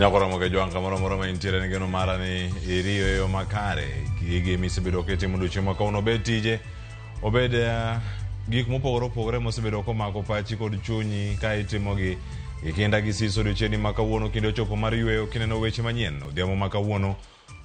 Nyakoromo ke jwanga moro ma intiere ngeno mara ni iriyo yo makare gige misebedo kete mondo chiemo ka uno bed tije obed gik mopogore mosebedo komako pachi kod chunyi ka itimogi ikinda gi siso odiochieng' ma kawuono kendo chopo mar yweyo kineno weche manyien odhiambo ma kawuono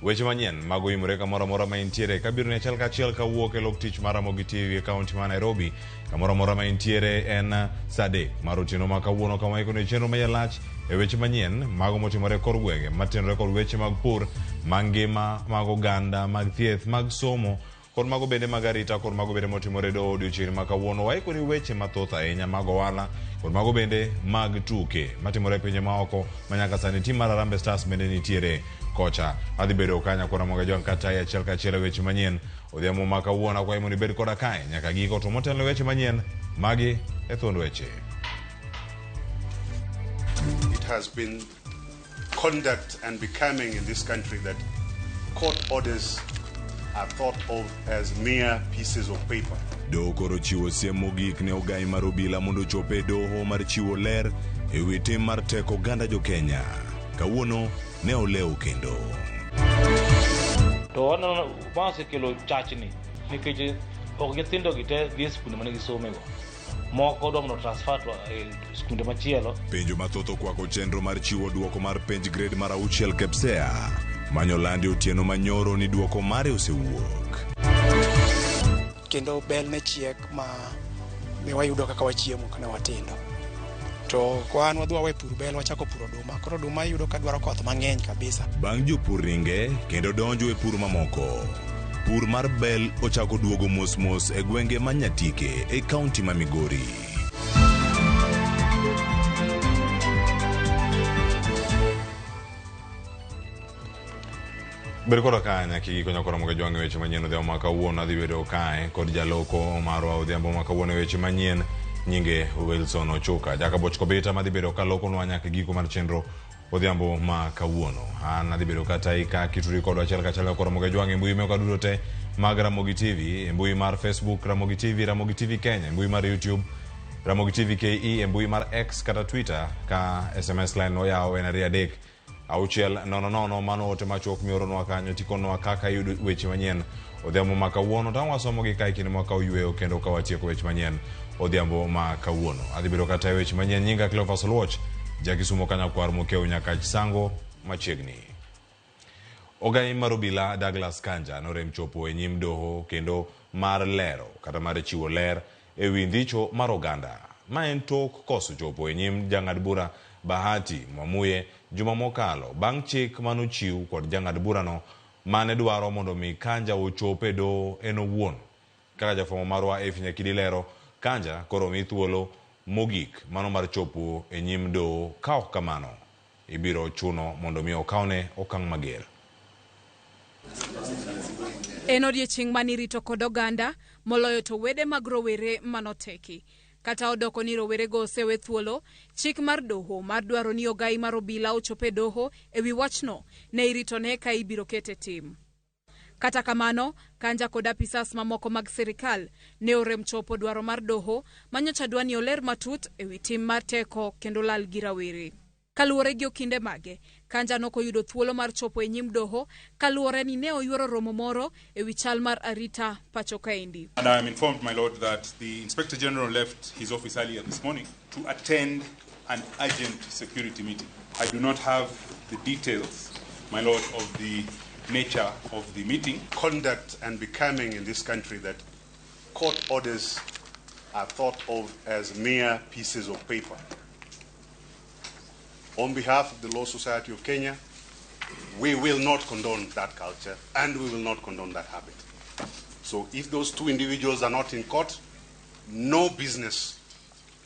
weche manyien mago imore kamoro ma intiere kabiro ne achiel kachiel kawuok e lok tich mar Ramogi TV e kaunti ma Nairobi kamoro ma intiere en saa 3 mar otieno ma kawuono kama ikono chenro mayalach e weche manyien mago motimore kor gwenge matenore kod weche mag pur mangima mag oganda mag thieth mag somo kod mago bende mag arita kod mago bende motimore do odiochieng' ma kawuono waikore weche mathoth ahinya mag ohala kod mago bende mag tuke matimore pinje maoko manyaka sani tim mar Harambee Stars bende nitiere kocha adhi bedo kanya kora moga jwan kata ya achiel kachiel weche manyien odhiambo ma kawuono kwa imoni bed koda kae nyaka giko to motelo weche manyien magi e thuond weche. It has been conduct and becoming in this country that court orders are thought of as mere pieces of paper. Doho koro chiwo siem mogik ne ogai mar obila mondo chope doho mar chiwo ler e wi tim mar teko oganda jo Kenya. Kawuono ne oleo kendo. To wana wanse kelo chachni nikech ok nyithindo gite dhi skul mane gisomego. Moko domno transfer to skunde machielo. Penjo mathoth okwako chenro mar chiwo duoko mar penj grade mar 6 KPSEA. Manyolandi otieno manyoro ni duoko mare osewuok. Kendo bel ne chiek ma wayudo kaka wachiemo kana watindo. To kwan wadwa we pur bel wachako puro oduma. Koro oduma yudo ka dwaro koth mang'eny kabisa. Bang' jopur ringe kendo donjo e pur mamoko. Pur mar bel ochako duogo mos e gwenge ma Nyatike e kaunti ma Migori. Berkoda kanya kigiko nyakora moga jwange weche manyien odhiambo ma kawuono adhi bedo kae kod jaloko marwa odhiambo ma kawuono weche manyien nyinge Wilson Ochuka jaka boch kobeta madhi bedo ka loko nwa nyaka giko mar chenro odhiambo ma kawuono an adhi bedo kata ika kituri kod achiel kachiel nyakora moga jwange mbui me kadudo te mag Ramogi TV mbui mar Facebook Ramogi TV Kenya mbui mar YouTube Ramogi TV KE mbui mar X kata Twitter ka SMS line oyaw en 3 auchiel nono mano ote machuok mioro nwa kanyo tikonwa kaka yudo weche manyien odhiambo ma kawuono to wasomo gi kai kinde ma kawuoyo kendo ka watieko weche manyien odhiambo ma kawuono adhi bedo kata weche manyien nyinga Cleophas Watch jakisumo kanya kwar mokeo nyaka chisango machiegni. Ogai mar obila Douglas Kanja norem chopo e nyim doho kendo mar lero kata mar chiwo ler e wi ndicho mar oganda ma en tok koso chopo e nyim jang'ad bura Bahati Mwamuye juma mokalo bang' chik manochiw kod jang'ad burano mane dwaro mondo mi Kanja ochope do en owuon. Kaka jafwambo marwa F Nyakidi lero, Kanja koro mi thuolo mogik mano mar chopo e nyim do ka ok kamano ibiro chuno mondo mi okawne okang' mager. En odiechieng' manirito kod oganda moloyo to wede mag rowere manoteki. Kata odoko ni rowere go osewe thuolo, chik mar doho mar dwaro ni ogai mar obila ochope doho e wi wachno ne irito ne ka ibiro kete tim. Kata kamano, Kanja kod apisas mamoko mag sirikal ne orem chopo dwaro mar doho manyocha dwani oler matut e wi tim mar teko kendo lal gi rawere. Kaluwore gi okinde mage, Kanja nokoyudo thuolo mar chopo e nyim doho kaluwore ni ne oyuoro romo moro e wi chal mar arita pacho kaendi. And I am informed, my lord, that the Inspector General left his office earlier this morning to attend an urgent security meeting. I do not have the details, my lord, of the nature of the meeting. Conduct and becoming in this country that court orders are thought of as mere pieces of paper. On behalf of the Law Society of Kenya, we will not condone that culture and we will not condone that habit. So if those two individuals are not in court, no business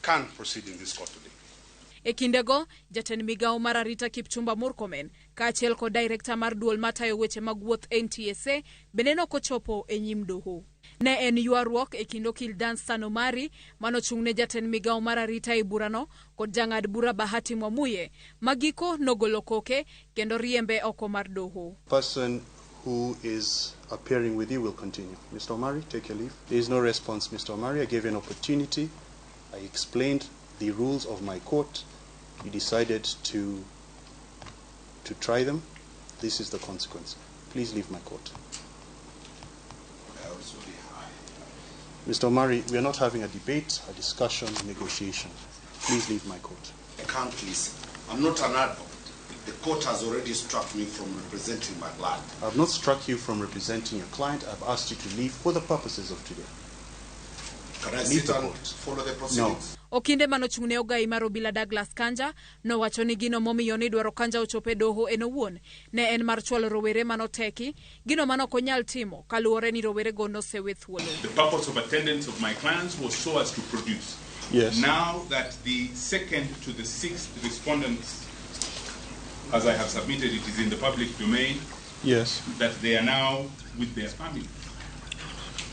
can proceed in this court today. E kindego, jatend migao mar arita Kipchumba Murkomen, kaachiel kod director mar duol matayo weche mag wuoth NTSA, bende nokochopo e nyim doho. Ne en ywaruok e kind okil Dan Omari manochung'ne jatend migao mar arita e burano kod jang'ad bura Bahati Mwamuye, magiko nogolo koke kendo riembe oko mar doho. Person who is appearing with you will continue. Mr. Omari, take your leave. There is no response, Mr. Omari. I gave you an opportunity. I explained the rules of my court. You decided to try them. This is the consequence. Please leave my court. Mr. Omari, we are not having a debate, a discussion, negotiation. Please leave my court. I can't, please. I'm not an advocate. The court has already struck me from representing my client. I have not struck you from representing your client. I have asked you to leave for the purposes of today. Can I sit and follow the proceedings? No. Okinde manochung'ne ogai mar obila Douglas Kanja nowacho ni gino momiyo ni dwaro Kanja ochope doho en owuon ne en mar chwalo rowere manoteki gino manokonyal timo kaluwore ni rowere go nosewe thuolo. The purpose of attendance of my clients was so as to produce. Yes. Now that the second to the sixth respondents, as I have submitted, it is in the public domain. Yes. That they are now with their families.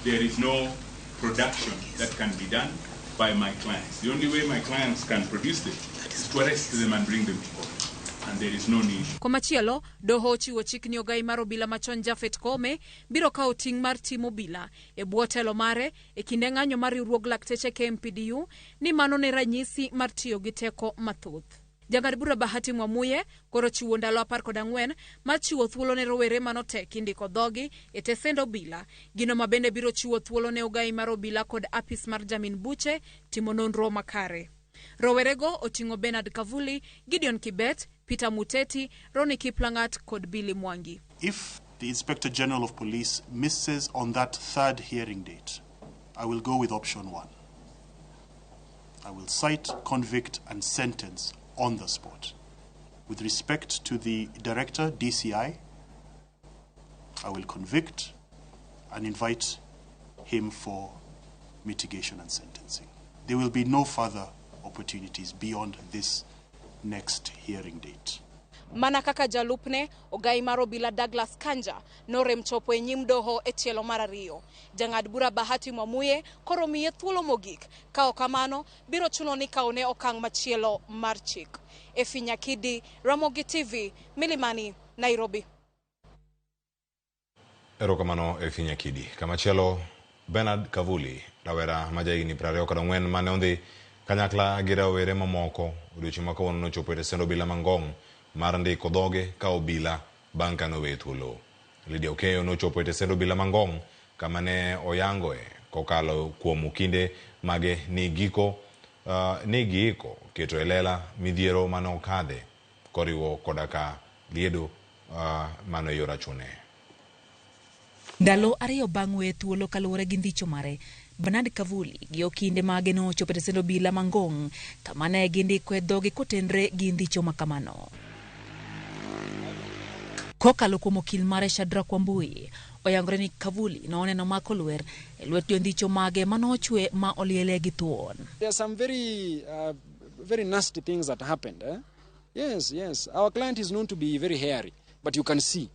There is no production that can be done by my clients. The only way my clients can produce them is to arrest them and bring them to court. And there is no need. Komachielo, doho chiwo chik ni ogai mar obila machon Japhet Koome biro kawo ting' mar timo obila e bwo telo mare e kinde ng'anyo mar riwruog lakteche KMPDU ni mano ne ranyisi mar tiyo gi teko mathoth. Jang'ad bura Bahati Mwamuye koro chiwo ndalo 14 mar chiwo thuolo ne rowere manoteki ndiko dhogi e tesend obila, gino mabende biro chiwo thuolo ne ogai mar obila kod apis mar Jamin Buche timo nonro makare. Rowerego oting'o Bernard Kavuli, Gideon Kibet, Peter Muteti, Ronnie Kiplangat kod Billy Mwangi. If the Inspector General of Police misses on that third hearing date, I will go with option 1. I will cite, convict and sentence on the spot. With respect to the Director, DCI, I will convict and invite him for mitigation and sentencing. There will be no further opportunities beyond this next hearing date. Mana kaka jalupne ogai mar obila Douglas Kanja norem chopo e nyim doho e tielo mar ariyo. Jang'ad bura Bahati Mwamuye koro miye thuolo mogik ka ok kamano biro chuno ni kaone okang' machielo mar chik. Efi Nyakidi, Ramogi TV, Milimani, Nairobi. Erokamano Efi Nyakidi. Kamachielo Bernard Kavuli, rawera majahigni 24 mane ondhi kanyakla gi rawere mamoko odiochieng' ma kawuono nochopo e tesend obila Mangong mar ndiko dhoge ka obila bang' ka nowe thuolo. Lydia Okeyo nochopo e tesend obila Mangong kama ne oyangoe kokalo kuom kinde mage ni giiko keto e lela midhiero mane okadhe koriwo kodaka liedo mano e yor achune. Ndalo ariyo bang' we thuolo kaluwore gi ndicho mare, Bernard Kavuli gi okinde mage nochopo e tesend obila Mangong kama ne gindiko e dhoge kotenre gi ndicho makamano. Kokalo kuom okil mare Shadrack Wambui, oyangore ni Kavuli noneno mako lwer e lwet jondicho mage manochwe ma oliele gi thuon. There are some very nasty things that happened. Yes. Our client is known to be very hairy, but you can see.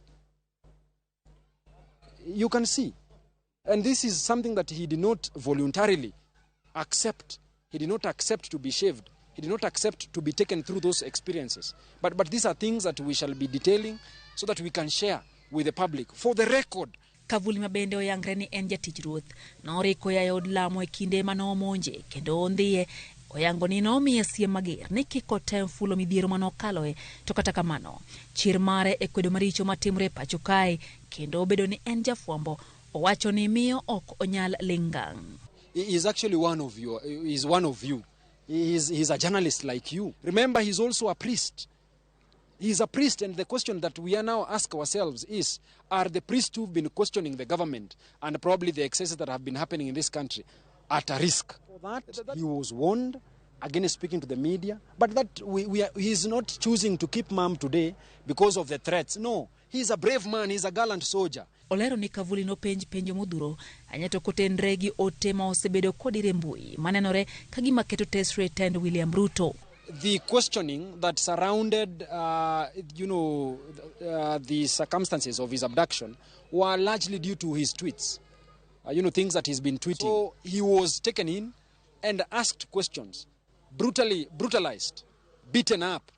And this is something that he did not voluntarily accept. He did not accept to be shaved. He did not accept to be taken through those experiences. But these are things that we shall be detailing so that we can share with the public. For the record, Kavuli mabende oyangre ni en jatich ruoth noriko ya od lamo e kinde manomonje kendo ondhiye oyango ni nomiye siem mager ni kiko tem fulo midhiero manokaloe to kata kamano chir mare e kwedo maricho matimre pacho kae kendo obedo ni en jafwambo owacho ni miyo ok onyal lingang. He is actually one of you. He's a journalist like you. Remember, he's also a priest. He's a priest, and the question that we are now ask ourselves is, are the priests who've been questioning the government and probably the excesses that have been happening in this country at a risk? For that, he was warned against speaking to the media, but that he's not choosing to keep mum today because of the threats. No, he's a brave man, he's a gallant soldier. Olero ni Kavuli no penjo modhuro anyato kotenre gi ote ma osebedo kodire mbui manenore kagima keto tesre tend William Ruto. the questioning that surrounded, the circumstances of his abduction were largely due to his tweets. Things that he's been tweeting. So he was taken in and asked questions, brutalized, beaten up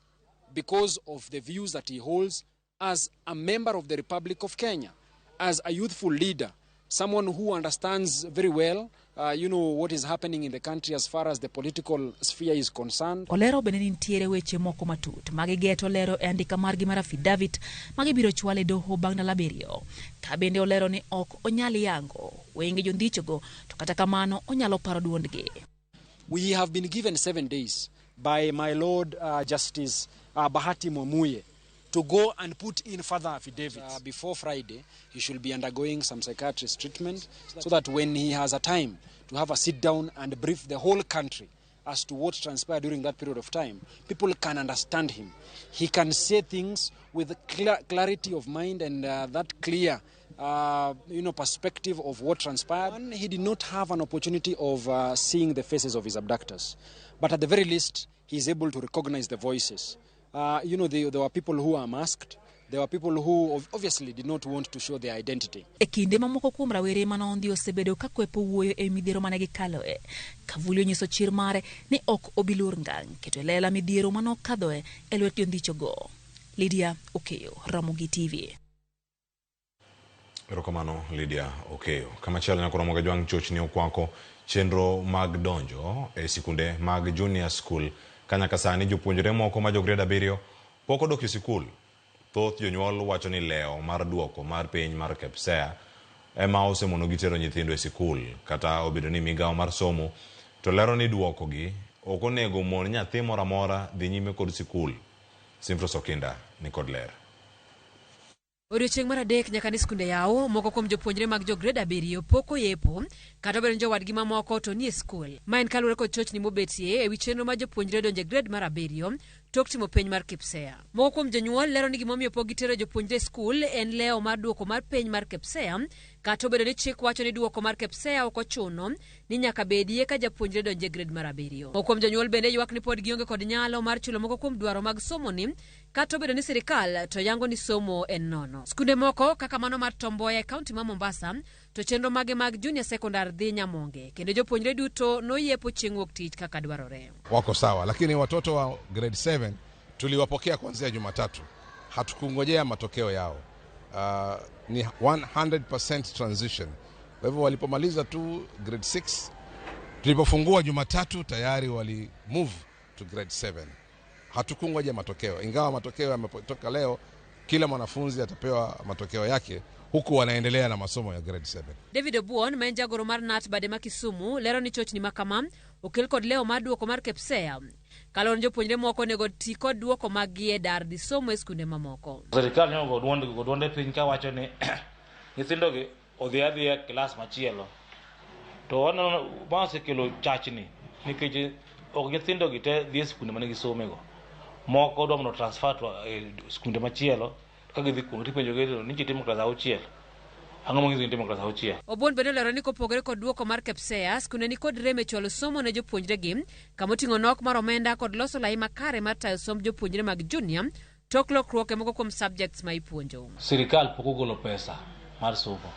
because of the views that he holds as a member of the Republic of Kenya, as a youthful leader, someone who understands very well what is happening in the country as far as the political sphere is concerned. Olero bende nitiere weche moko matut magigeto lero e andika margi mar affidavit magibiro chwale doho bang' ndalo 7 ka bende olero ni ok onyal yango wenge jondichogo to kata kamano onyalo paro duondgi. We have been given 7 days by my Lord Justice Bahati Mwamuye to go and put in further affidavits. Before Friday, he should be undergoing some psychiatrist treatment so that when he has a time to have a sit down and brief the whole country as to what transpired during that period of time, people can understand him. He can say things with clarity of mind and that clear perspective of what transpired. And he did not have an opportunity of seeing the faces of his abductors. But at the very least, he is able to recognize the voices. There were people who were masked. There were people who obviously did not want to show their identity. E kinde mamoko kuom rawere manondi osebedo ka kwepo wuoyo e midhiero mane gikaloe. Kavuli onyiso chir mare ni ok obilur ngang' keto lela midhiero manokadhoe e lwet jondichogo. Lydia Okeyo, Ramogi TV. Erokamano Lydia Okeyo. Kama chielo nyakoro moga jwang' chochni okwako chenro mag donjo e sikunde mag junior school. Kanyaka sani jopuonjre moko ma jograde 7 pok odok e sikul. Thoth jonyuol wacho ni leo mar duoko mar piny mar KPSEA ema osemono gitero nyithindo e sikul, kata obedo ni migawo mar somo to lero ni duoko gi ok onego mon nyathi moro amora dhi nyime kod sikul. Simfros Okinda ni kod ler. Odiochieng' mar 3 nyaka ni skunde yaw, moko kuom jopuonjre mag jograde 7 poko yepo, kata obedo jowadgi mamoko to nie skul. Ma en kaluwore kod chochni mobetie e wi chenro mar jopuonjre donjo grade mar 7 tok timo penj mar KPSEA. Moko kuom jonyuol lero ni gimomiyo pok gitero jopuonjre skul en leo mar duoko mar penj mar KPSEA, kata obedo ni chik wacho ni duoko mar KPSEA ok ochuno ni nyaka bedie ka japuonjre donjo grade mar 7. Moko kuom jonyuol bende ywak ni pod gionge kod nyalo mar chulo moko kuom dwaro mag somo ni, kata obedo ni sirikal to yango ni somo en nono. Skunde moko kaka mano mar Tom Mboya e kaunti ma Mombasa to chenro mage mag junior secondary dhi nyamonge, kendo jopuonjre duto noyepo chieng' wuok tich kaka dwarore. Wako sawa, lakini watoto wa grade 7 tuliwapokea kuanzia Jumatatu. Hatukungojea matokeo yao. Ni 100% transition. Kwa hivyo walipomaliza tu grade 6, tulipofungua Jumatatu tayari wali move to grade 7. Hatukungojea matokeo. Ingawa matokeo yametoka leo, kila mwanafunzi atapewa matokeo yake, huku wanaendelea na masomo ya grade 7. David Obuon, menja goro mar Nat Badema Kisumu, lero ni chochni makama okel kod leo mar duoko mar KPSEA. Kalon jopuonjre moko nego ti kod duoko mag e dar dhi somo e skunde mamoko. Sirikal nyogo duonde piny ka wacho ni nyithindo gi odhi adhiya klas machielo. To waneno masekelo chachni nikech ok nyithindo gi te dhi e skunde mane gisomego. Moko dwa mondo transfer to skunde machielo ka gidhi kuno tipenjo gi ni gitimo klas 6. Ang'o mo gitimo klas 6. Obuon bende lero ni kopogore kod duoko mar KPSEA, skunde ni kod reme chwalo somo ne jopuonjre gi, kama oting'o nok mar omenda kod loso lai makare mar tayo somb jopuonjre mag junior tok lokruok e moko kuom subjects ma ipuonjo. Sirikal pok ogolo pesa mar somo.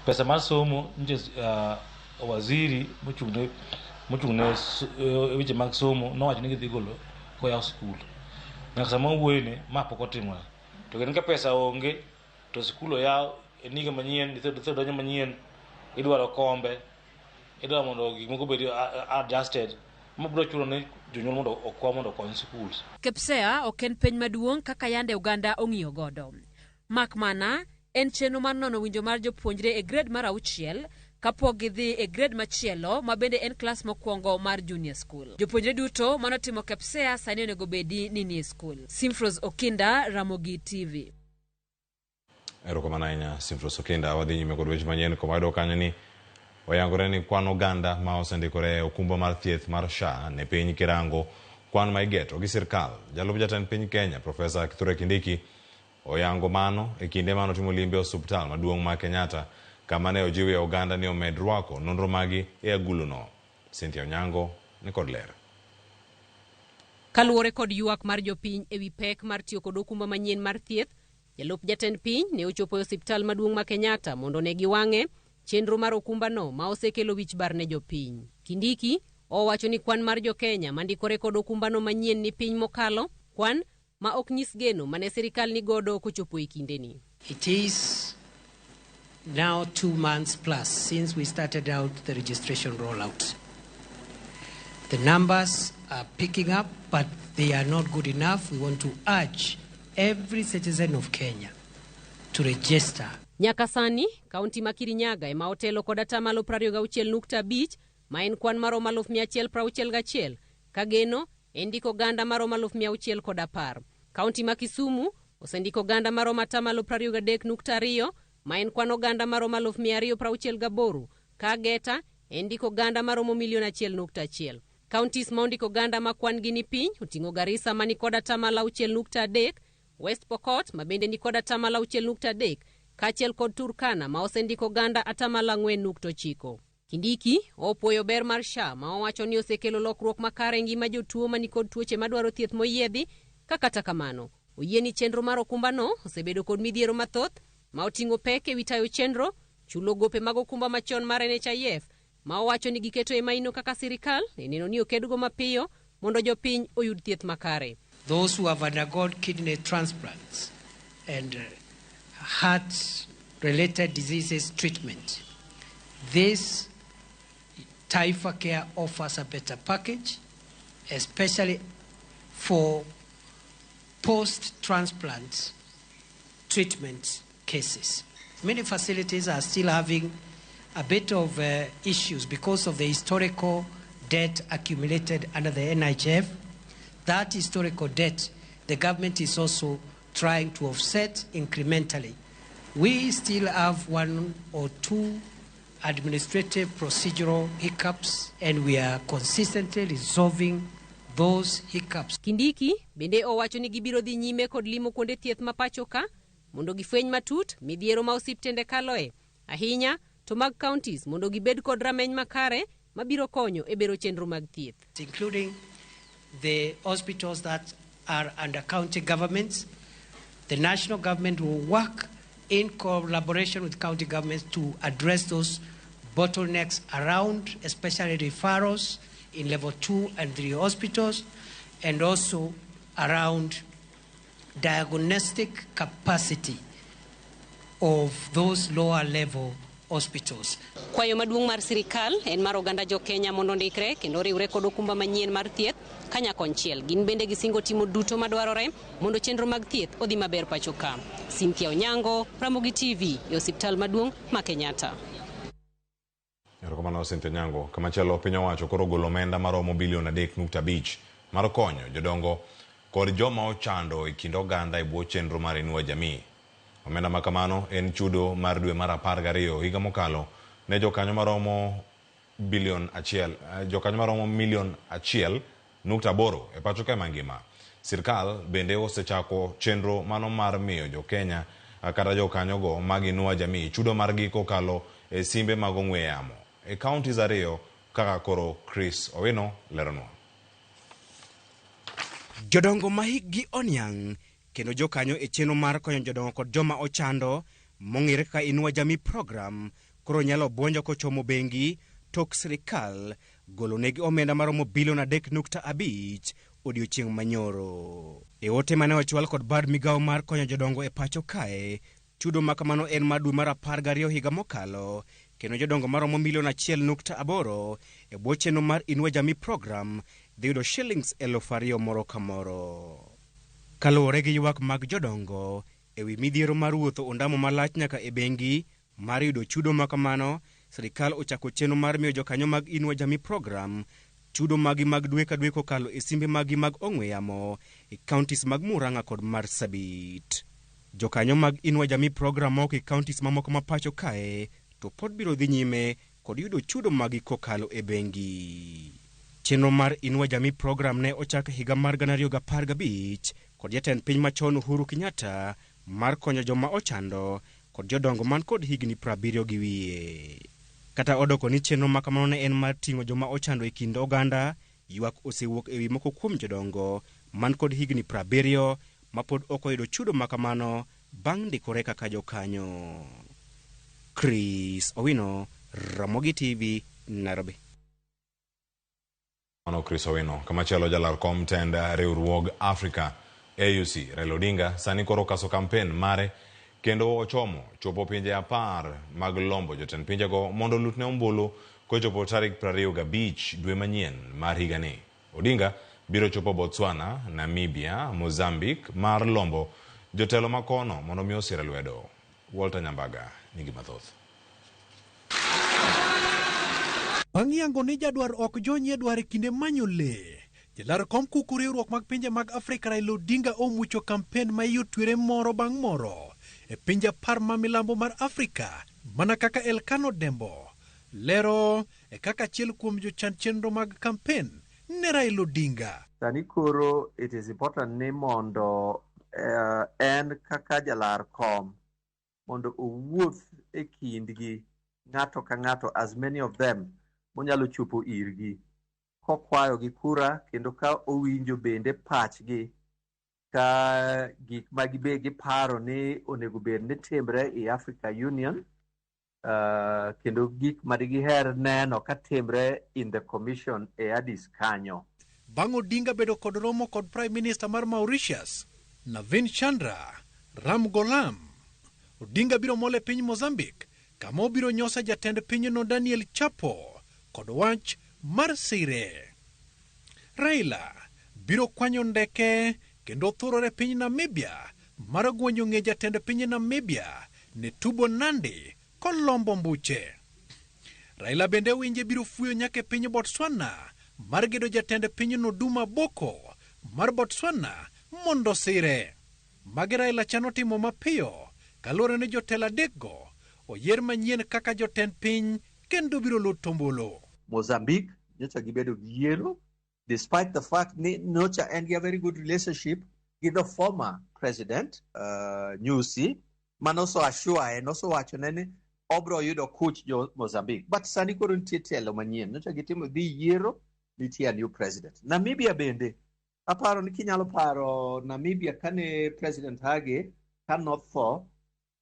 Pesa mar somo nje waziri mochung'ne weche mag somo nowacho ni gidhi golo koyaw skul. Nyaka sama wuoyne ma pok otimore. To gin ka pesa onge to skul oyaw eniga manyien, nyithindo donjo manyien, idwaro kombe, idwaro mondo gik moko bed adjusted. Mabro chulo ne jonyuol mondo okwa mondo okony schools. KPSEA ok en peny maduong' kaka yande Uganda ong'iyo godo. Makmana en chenro mar nono winjo mar jopuonjre e grade mar 6 kapok gidhi e grade machielo ma bende en klas mokwongo mar junior school. Jopuonjre duto manotimo KPSEA sani onego bedi ni nie school. Simfros Okinda, Ramogi TV. Erokamano ahinya Simfros Okinda. Wadhi nyime kod weche manyien komayudo kanyo ni oyangore ni kwan oganda ma osendikore okumba mar thieth mar SHA ne piny kirango kwan ma igeto gi sirkal. Jalup jatend piny Kenya Profesa Kithure Kindiki oyango mano e kinde mano timo limbe osuptal maduong' ma Kenyatta, kama ne ojiwe oganda ni omed rwako nonro magi e aguluno. Cynthia Onyango ni kod ler. Kaluwore kod ywak mar jopiny ewi pek mar tiyo kod okumba manyien mar thieth, jalup jatend piny ne ochopo e osiptal maduong' ma Kenyatta mondo ne giwang'e chenro mar okumbano ma osekelo wich bar ne jopiny. Kindiki owacho ni kwan mar jokenya mandikore kod okumbano manyien ni piny mokalo, kwan ma ok nyis geno mane sirikal ni godo kochopo e kindeni. It is now 2 months plus since we started out the registration rollout. The numbers are picking up, but they are not good enough. We want to urge every citizen of Kenya to register. Nyaka sani, kaunti ma Kirinyaga ema otelo kod atamalo 26.5 ma en kwan maromo 161, ka geno endiko ganda maromo 610. Kaunti ma Kisumu osendiko ganda maromo atamalo 23.2 ma en kwan oganda maromo 268, ka Geta endiko ganda maromo 1,100,000. Counties ma ondiko ganda ma kwan gi ni piny oting'o Garissa ma ni kod atamalo 6.3, West Pokot ma bende ni kod atamalo 6.3, kaachiel kod Turkana ma osendiko ganda atamalo 4.9. Kindiki opuoyo ber mar SHA ma owacho ni osekelo lokruok makare ngima jotuo ma ni kod tuoche madwaro thieth moyiedhi, ka kata kamano oyie ni chenro mar okumbano osebedo kod midhiero mathoth ma oting'o pek ewi tayo chenro, chulo gope mag okumba machon mar NHIF ma owacho ni giketo e maino kaka sirikal neno ni okedgo mapiyo mondo jopiny oyud thieth makare. Those who have undergone kidney transplants and heart-related diseases treatment, this Taifa Care offers a better package, especially for post-transplant treatment cases. Many facilities are still having a bit of issues because of the historical debt accumulated under the NHIF. That historical debt, the government is also trying to offset incrementally. We still have 1 or 2 administrative procedural hiccups, and we are consistently resolving those hiccups. Kindiki bende owacho ni gibiro dhi nyime kod limo kuonde thieth ma pacho ka mondo gifweny matut midhiero ma osiptende kaloe, ahinya to mag counties mondo gibed kod rameny makare mabiro konyo e bero chenro mag thieth, including the hospitals that are under county governments. The national government will work in collaboration with county governments to address those bottlenecks around, especially referrals in level 2 and 3 hospitals, and also around diagnostic capacity of those lower level hospitals. Kwayo maduong' mar sirikal en mar oganda jo Kenya mondo ndikre kendo riwre kod okumba manyien mar thieth kanya konchiel. Gin bende gisingo timo duto madwarore mondo chenro mag thieth odhi maber pacho ka. Cynthia Onyango, Ramogi TV, e osiptal maduong' ma Kenyatta. Erokamano Cynthia Onyango. Kamachielo piny owacho koro golo omenda maromo bilion 3.5 mar konyo jodongo kod joma ochando e kind oganda e bwo chenro mar Inua Jamii. Omenda makamano en chudo mar dwe mar 12 higa mokalo ne jokanyo maromo bilion 1, jokanyo maromo milion 1.8 e pacho ka mangima. Sirkal bende osechako chenro mano mar miyo jo Kenya kata jokanyo go mag Inua Jamii chudo margi kokalo e simbe mag ong'we yamo e counties ariyo kaka koro Chris Owino leronwa. Jodongo ma hikgi oniang' kendo jokanyo e chenro mar konyo jodongo kod joma ochando mong'ere kaka Inua Jamii program koro nyalo bwonjo kochomo bengi tok sirikal golo negi omenda maromo bilion 3.5 odiochieng' manyoro. E ote mane ochwal kod bad migawo mar konyo jodongo e pacho kae, chudo makamano en mar dwe mar 12 higa mokalo, kendo jodongo maromo milion 1.8 e bwo chenro mar Inua Jamii program dhi yudo shillings 2,000 moro ka moro. Kaluwore gi ywak mag jodongo ewi midhiero mar wuotho ondamo malach nyaka e bengi mar yudo chudo makamano, sirikal ochako chenro mar miyo jokanyo mag Inua Jamii program chudo magi mag dwe ka dwe kokalo e simbe magi mag ong'we yamo e counties mag Murang'a kod Marsabit. Jokanyo mag Inua Jamii program moko e counties mamoko ma pacho kae to pod biro dhi nyime kod yudo chudo magi kokalo e bengi. Chenro mar Inua Jamii program ne ochak higa mar 2015 kod jatend piny machon Uhuru Kenyatta mar konyo joma ochando kod jodongo man kod higni 70 gi wiye. Kata odoko ni chenro makamano ne en mar ting'o joma ochando e kind oganda, ywak osewuok ewi moko kuom jodongo man kod higni 70 ma pod ok oyudo chudo makamano bang' ndikore kaka jokanyo. Chris Owino, Ramogi TV, Nairobi. Chris Owino. Kamachielo jalar kom tend riwruog Africa AUC Raila Odinga sani koro kaso kampen mare kendo ochomo chopo pinje 10 mag lombo jotend pinjego mondo lutne ombulu kochopo tarik 25 dwe manyien mar higani. Odinga biro chopo Botswana, Namibia, Mozambique mar lombo jotelo makono mondo mi osire lwedo. Walter Nyambaga nigi mathoth. Ang'iango ni jadwar ok jonye dwar kinde manyo le. Jalar kom kuku riwruok mag pinje mag Afrika Raila Odinga omucho kampen ma yotwire moro bang' moro e pinje 10 ma milambo mar Afrika, mana kaka Elkano Dembo lero e kaka achiel kuom jochan chenro mag kampen ne Raila Odinga. Sani koro it is important ni mondo en kaka jalar kom mondo owuoth e kindgi ng'ato ka ng'ato, as many of them monyalo chopo irgi kokwayo gi kura, kendo ka owinjo bende pachgi ka gik ma giparo ni onego bed ni timre e Africa Union, kendo gik ma digiher neno ka timre in the commission e Addis kanyo. Bang' Odinga bedo kod romo kod Prime Minister mar Mauritius Navin Chandra Ramgoolam, Odinga biro mole piny Mozambique kama obiro nyosa jatend pinyno Daniel Chapo kod wach mar sire. Raila biro kwanyo ndeke kendo thurore piny Namibia mar gwenyo ng'e jatend piny Namibia Netumbo Nandi kolombo mbuche. Raila bende winje biro fuyo nyake piny Botswana mar gedo jatend pinyno Duma Boko mar Botswana mondo sire. Magi Raila chano timo mapiyo kaluwore ni jotelo adekgo oyier manyien kaka jotend piny kendo biro luto ombulu. Mozambique nyocha gibedo gi yiero, despite the fact ni nyocha and a very good relationship with the former president Nyusi, manoso ashua and also wacho ni obro yudo kuch jo Mozambique, but sani koro nitie telo manyien, nyocha gitimo dhi yiero, nitie new president. Namibia bende aparo ni kinyalo paro Namibia kane President Hage kanotho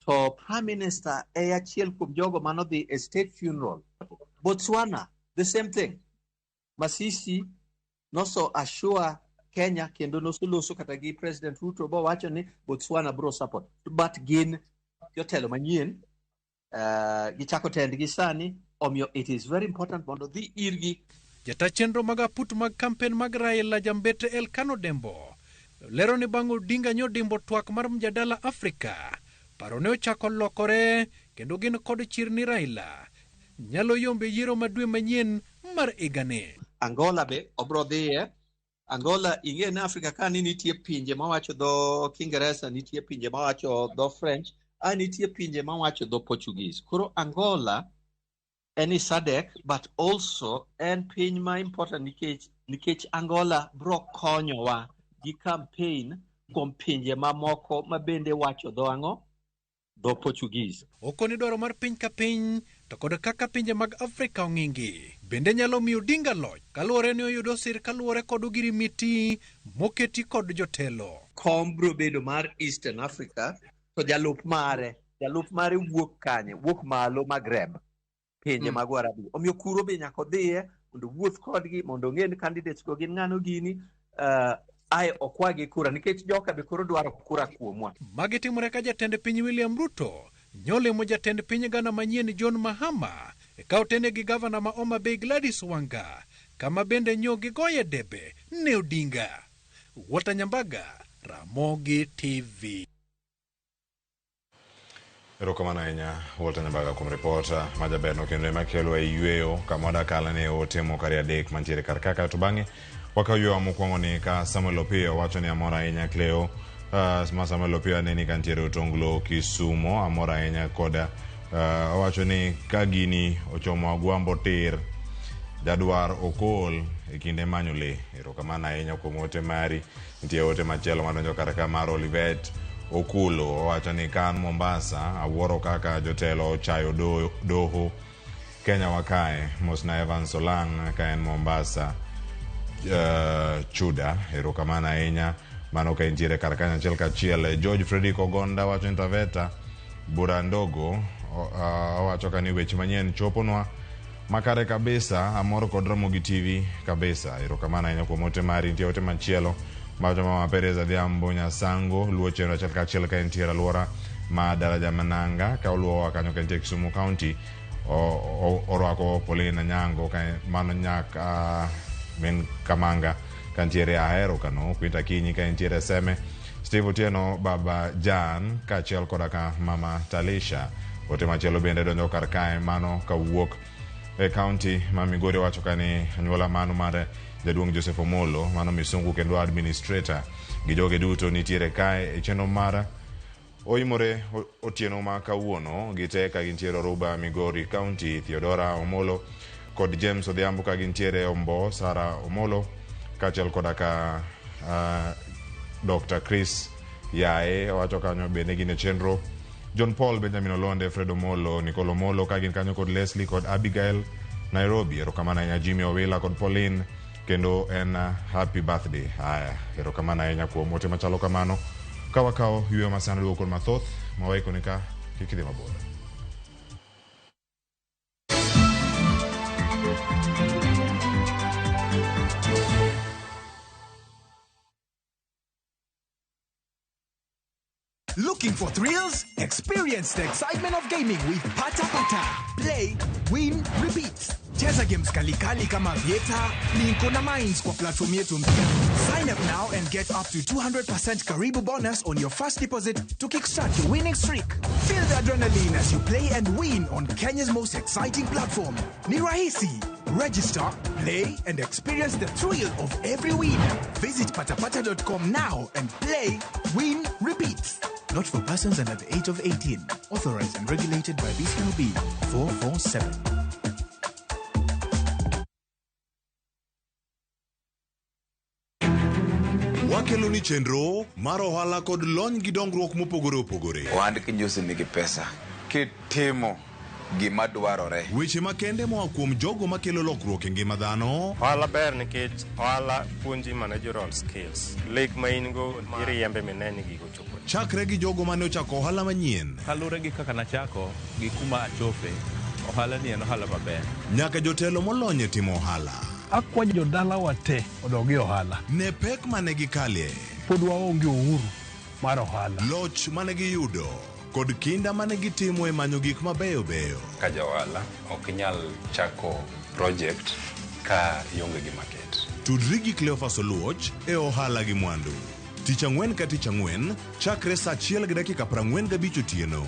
to Prime Minister e achiel kuom jogo manodhi a state funeral. Botswana, the same thing. Masisi noso assure Kenya kendo nosoloso kata gi President Ruto bo wacho ni Botswana bro support. But gin jotelo manyien gichako tendgi sani, omiyo it is very important mondo dhi irgi. Jata chenro mag aput mag kampen mag Raila Jambete Elkano Dembo lero ni bang' Odinga nyodimbo twak mar mjadala Afrika, paro ne ochako lokore kendo gin kod chir ni Raila nyalo yombe yiero madwe manyien mar igane. Angola be obro dhiye. Angola ing'e na Afrika ka ni nitie pinje mawacho dho Kiingereza, nitie pinje mawacho dho French, nitie pinje mawacho dho Portuguese. Koro Angola en SADC, but also en piny ma important nikech Angola bro konyowa gi campaign kuom pinje mamoko ma bende wacho dho ang'o? Dho Portuguese. Okoni dwaro mar piny ka piny to kod kaka pinje mag Afrika ong'ingi bende nyalo miyo Odinga loch kaluwore ni oyudo sir kaluwore kod ogirimiti moketi kod jotelo. Kom bro bedo mar Eastern Africa, to jalup mare wuok kanye, wuok malo Maghreb, pinje mag Warabu. Omiyo kuro be nyaka dhiye mondo wuoth kodgi mondo ng'e ni candidates go gin ng'ano gini, ai okwagi kura nikech joka be koro dwaro kura kuomwa. Magi timore ka jatend piny William Ruto nyolemo jatend piny Ghana manyien John Mahama e kaotene gi gavana ma Homa Bay Gladys Wanga, kama bende nyogi goye debe ne Odinga. Walter Nyambaga, Ramogi TV. Erokamano ahinya Walter Nyambaga kuom ripota majaberno kendo makelo e yweyo kama wadakala ne otemo kari adek mantiere kar kaka to bang'e wakayweyo mokwongo ni ka Samuel Opio wacho ni amora ahinya Cleo. Ma Samuel Opio neni kantiere Otonglo Kisumo, amora ahinya koda wacho ni ka gini ochomo Agwambo tir jadwar okol e kinde manyo le. Erokamano ahinya kuom ote mari. Nitie ote machielo madonjo kar ka mar Olivet Okulo wacho ni kan Mombasa awuoro kaka jotelo chayo doho Kenya wakae. Mosna Evans Solang ka en Mombasa. Chuda, erokamano ahinya. Mano ka intiere kar kanyo achiel kachiel. George Fredrick Ogonda wacho ni Taveta bura ndogo owacho ka ni weche manyien choponwa makare kabisa. Amor kod Ramogi TV kabisa. Erokamano ahinya kuom ote mari. Nitie ote machielo mawacho Mama Perez Adhiambo Nyasango luwo chenro achiel kachiel ka intiere alwora ma daraja Mananga ka oluwo kanyo ka intiere Kisumu County. Orwako Pauline Nyango ka mano nyaka min Kamanga kantiere Ahero kano Kwita Kinyi ka intiere Seme Steve Otieno Baba Jan kachiel koda ka Mama Talisha. Ote machielo bende donjo kar kae mano kawuok e county ma Migori wacho ka ni anyuola mano mar Jaduong' Joseph Omolo mano misungu kendo administrator gi joge duto nitiere kae e chenro mar oimore otieno ma kawuono gite ka gintiere Oruba Migori County. Theodora Omolo kod James Odhiambo ka gintiere Ombo. Sara Omolo kachiel koda ka Dr. Chris Yae wacho kanyo bende gin e chenro. John Paul Benjamin Olonde, Fred Omolo, Nicole Omolo ka gin kanyo kod Leslie kod Abigail Nairobi. Erokamano ahinya Jimmy Owila kod Pauline kendo en happy birthday. Haya, erokamano ahinya kuom ote machalo kamano. Kawakaw yweyo masano duoko kod mathoth mawaikoni ka kik idhi mabor. Looking for thrills? Experience the excitement of gaming with Pata Pata. Play, win, repeat. Cheza games kali kama Vieta, Linko na Mines kwa platform yetu mpya. Sign up now and get up to 200% Karibu bonus on your first deposit to kickstart your winning streak. Feel the adrenaline as you play and win on Kenya's most exciting platform. Ni rahisi. Register, play, and experience the thrill of every win. Visit patapata.com now and play, win, repeat. Not for persons under the age of 18. Authorized and regulated by BCLB 447. Wakelo ni chenro mar ohala kod lony gi dongruok mopogore opogore. Ohand kinjusi nigi pesa kitimo gima dwarore. Weche makende moa kuom jogo makelo lokruok e ngima dhano. Ohala ber nikech ohala puonji managerial skills. Lek ma in go iriembe mineni gigo chopo. Chakre gi jogo mane ochako ohala manyien. Kalure gi kaka nachako gi kuma achope. Ohala ni en ohala maber. Nyaka jotelo molony e timo ohala. Akwa jodala wate odogi ohala. Ne pek mane gikalie. Pod waonge uhuru mar ohala. Loch mane giyudo kod kinda mane gitimo e manyo gik mabeyo beyo. Ka jaohala ok inyal chako project ka ionge gi market. Tudri gi Cleophas Oluoch e ohala gi mwandu. Tich ang'wen ka tich ang'wen chakre saa 1:45 otieno.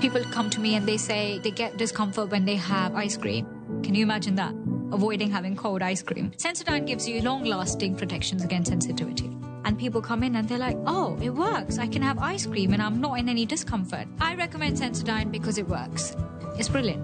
People come to me and they say they get discomfort when they have ice cream. Can you imagine that? Avoiding having cold ice cream. Sensodyne gives you long-lasting protections against sensitivity. And people come in and they're like, oh, it works. I can have ice cream and I'm not in any discomfort. I recommend Sensodyne because it works. It's brilliant.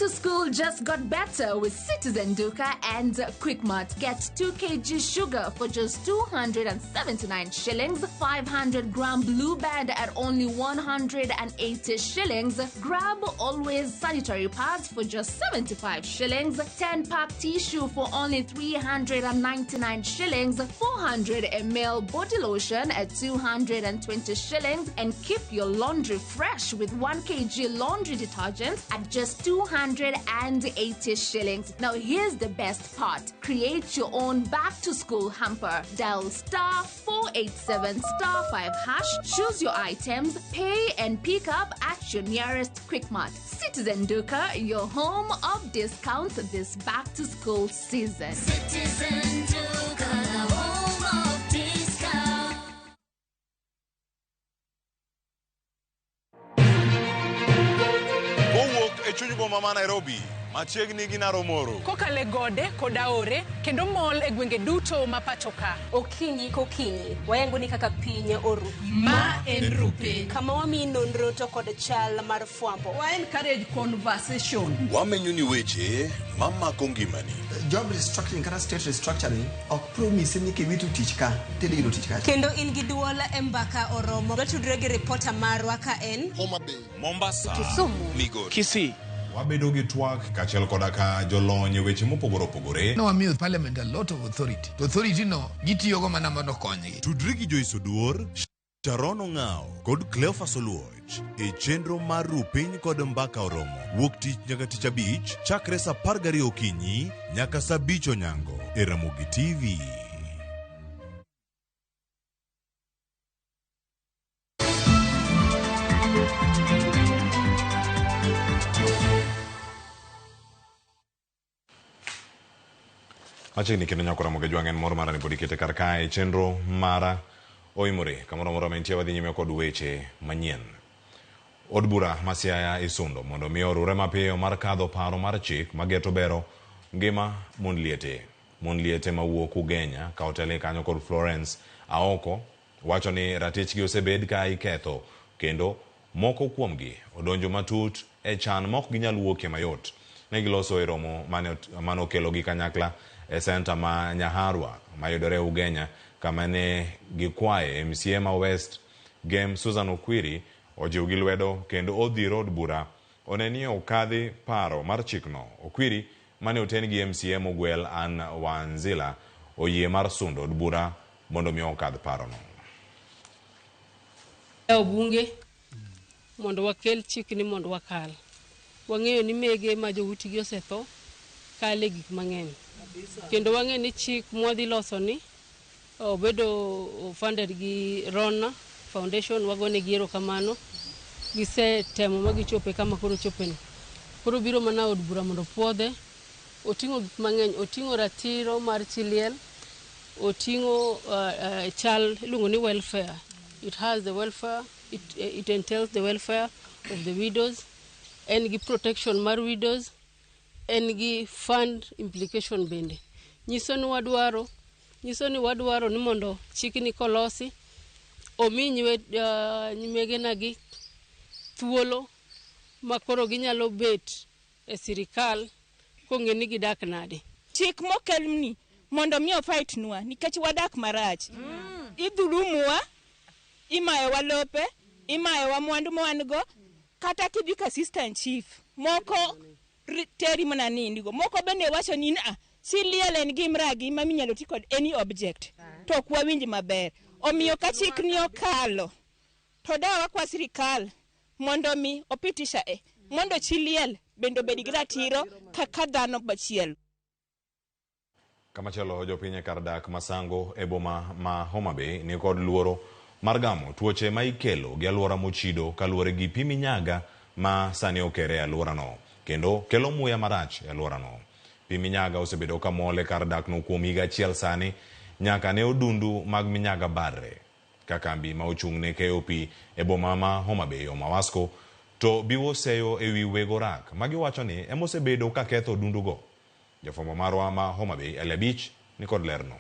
School just got better with Citizen Duka and Quickmart. Get 2 kg sugar for just 279 shillings, 500 gram Blue Band at only 180 shillings. Grab Always sanitary pads for just 75 shillings, 10-pack tissue for only 399 shillings, 400 ml body lotion at 220 shillings, and keep your laundry fresh with 1 kg laundry detergent at just 280 shillings. Now here's the best part. Create your own back to school hamper. Dial *487 *5#. Choose your items, pay and pick up at your nearest Quickmart. Citizen Duka, your home of discounts this back to school season. Citizen Duka, home of discounts. Kowuok e chuny boma ma Nairobi, machiegni gi Naromoro. Kokale gode kod aore kendo mol e gwenge duto ma pacho ka. Okinyi kokinyi wayango ni kaka piny oru. Ma en Rupe. Kama wami nonro to kod chal mar fwambo. Wa encourage conversation. Wamenyo ni weche mamako ngimani. Job restructuring kata state restructuring ok promise ni kiwitu tich ka tili yudo tich ka. Kendo in gi duol e mbaka oromo. Watudre gi reporter marwa ka en Homa Bay, Mombasa, Kisumu, Migori, Kisii. Wabedo gi twak kachiel koda ka jolony weche mopogore opogore. No wamiyo parliament a lot of authority. To authority no gitiyogo mana mondo konygi. Tudri gi Joyce Oduor, Sharon Ong'ao kod Cleophas Oluoch e chenro mar Rupiny kod Mbaka Oromo. Wuok tich nyaka tich abich chakre sa 12 okinyi nyaka sa 5 onyango e Ramogi TV. Machiegni kendo nyako Ramogi jwang'en moro mara ni pod ikete kar kae chenro mara oimore kamoro moro mentie wadhi nyime kod weche manyien. Od bura ma Siaya isundo mondo mi orure mapiyo mar kadho paro mar chik mageto bero ngima mon liete mawuok Ugenya ka otele kanyo kod Florence Aoko wacho ni ratichgi osebed ka iketho kendo moko kuomgi odonjo matut e chan mok ginyal wuokie mayot. Ne giloso e romo mane okelo gi kanyakla e senta ma Nyaharwa mayudore Ugenya kama ne gikwaye MCA ma West Game Susan Okwiri ojiw gi lwedo kendo odhi road bura oneni okadhi paro mar chikno. Okwiri mane oten gi MCA Mogwel Ann Wanzila oyie mar sundo od bura mondo mi okadh paro no. Bunge mondo wakel chikni mondo wakal. Wang'eyo ni mege ma jowutigi osetho kale gik mang'eny. Kendo wang'eyo ni chik mwadhi loso ni obedo funded gi Rona Foundation wagone giero kamano. Gise temo magichope kama koro chopeni. Koro biro mana od bura mondo puodhe. Oting'o gik mang'eny, oting'o ratiro mar chiliel, oting'o chal iluongo ni welfare. It has the welfare, it entails the welfare of the widows, and gi protection mar widows, and gi fund implication bende. Nyiso ni wadwaro ni mondo chikni kolosi omi nyimege na gi thuolo makoro ginyalo bet e sirikal kong'e ni gidak nade. Chik mokelni mondo mi fight nwa nikech wadak marach. Idhulumuwa, imayo wa lope, imayo wa mwandu mwango, kata kibika assistant chief. Moko teri mana nindigo. Moko bende wacho ni siliel en gimragi ma minyalo ti kod any object. To kwa winji maber. Omiyo ka chik ni okalo. To dawa kwa sirikal mondo mi opitisha mondo chiliel bendo bedi gratiro kaka dhano bachiel. Kamachielo jopiny kar dak Masango e boma ma Homa Bay ni kod luoro mar gamo tuoche ma ikelo gi alwora mochido kaluwore gi pi minyaga ma sani okere e alworano kendo kelo muya marach e alworano. Pi minyaga osebedo ka mole kar dak no kuom higa achiel sani nyaka ne odundu mag minyaga barre ka kambi ma ochung' ne keyo pi e boma ma Homa Bay Mawasco to biwo seyo e wi wego rak magiwacho ni emosebedo ka ketho odundugo. Jafwambo marwa ma Homa Bay Elabich ni kod lerno.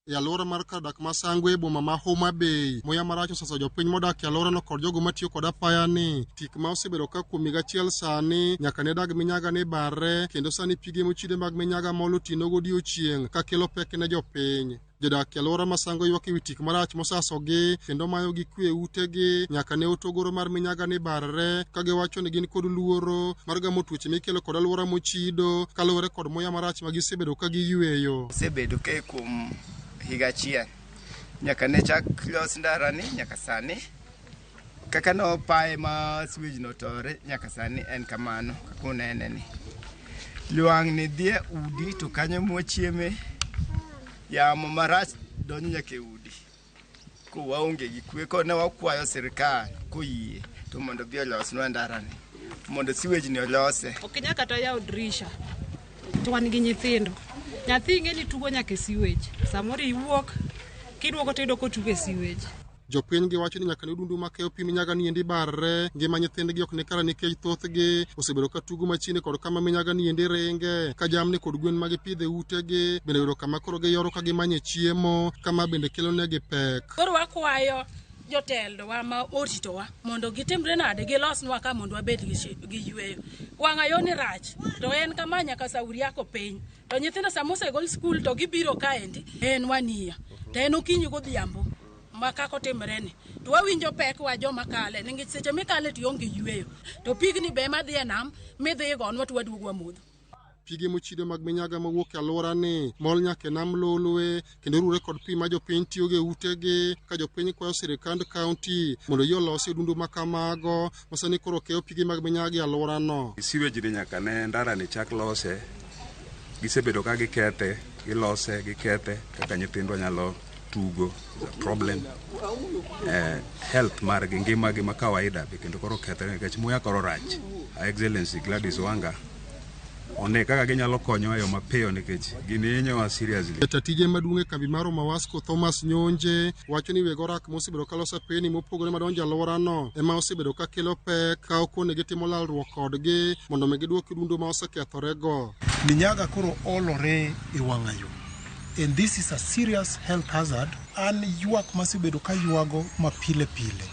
E alwora mar kadak Masango e boma ma Homa Bay muya marach osaso jopiny modak e alworano kod jogo matiyo kod apaya ni tik ma osebedo ka kuom higa achiel sani nyaka ne dag minyaga ne barre kendo sani pige mochide mag minyaga molo tino godiochieng' ka kelo pek ne jopiny. Jodak e alwora Masango ywak ewi tik marach mosasogi kendo mayo gi kwe utegi nyaka ne otogoro mar minyaga ne barre ka giwacho ni gin kod luoro mar gamo tuoche mikelo kod alwora mochido kaluwore kod muya marach ma gisebedo ka giyweyo. Sebedo ke kuom higa achiel nyaka ne chak los ndarani nyaka sani kaka no pae ma switch no tore nyaka sani en kamano kaka unene ni luang ni dhie udi to kanyo mochieme yamo marach donjo nyaka e udi ko waonge gi kwe ko ne wakwayo sirikal koyie to mondo bi olosnwa ndarani mondo switch ni olose. Ok nyaka ta yaw drisha to wan gi nyithindo. Nyathi ing'e ni tugo nyaka e siwech. Samoro iwuok, kiduogo to iyudo kotugo e siwech. Jopiny giwacho ni nyaka ne odundu makeyo pi minyaga ni endi barre, ngima nyithindgi ok nikare nikech thothgi osebedo ka tugo machiegni kod kama minyaga ni endi ringe, ka jamni kod gwen ma gipidho e utegi bende yudo kama koro giyoro ka gimanye chiemo, kama bende kelo negi pek. Koro wakwayo jotelo wa ma oritowa mondo gitimre nade gilosnwa ka mondo wabed gi yweyo. Wang'ayo ni rach to en kama nyaka sauri yako piny to nyithindo samosegol skul to gibiro kaendi en wania to en okinyi godhiambo makako timreni to wawinjo pek wa joma kale nikech seche mikale to onge yweyo to pigni be madhi e nam midhi gonwa to waduogo wamodho. Pige mochido mag minyaga mawuok e alworani mol nyaka nam Lolwe kendo rure kod pi ma jopiny tiyogo e utegi, ka jopiny kwayo sirikand kaunti mondo yie olosi odundu ma kamago masani koro keyo pige mag minyaga e alworano. Siweji ni nyaka ne ndarani chak lose, gisebedo ka gikethe, gilose, gikethe kaka nyithindwa nyalo tugo, problem. Health margi, ngimagi ma kawaida be kendo koro kethre nikech muya koro rach. Excellency Gladys Wanga one kaka ginyalo konyo ayo mapiyo nikech gini hinyowa seriously. Jatije maduong' e kambi mar Mawasco Thomas Nyonje wacho ni weg orak mosebedo ka loso peni mopogore madonjo alworano ema osebedo ka kelo pek ka okone gitimo lalruok kodgi mondo mi giduoki dundu ma osekethorego. Minyaga koro olore e wang'ayo. And this is a serious health hazard. An ywak masebedo ka ywago mapile pile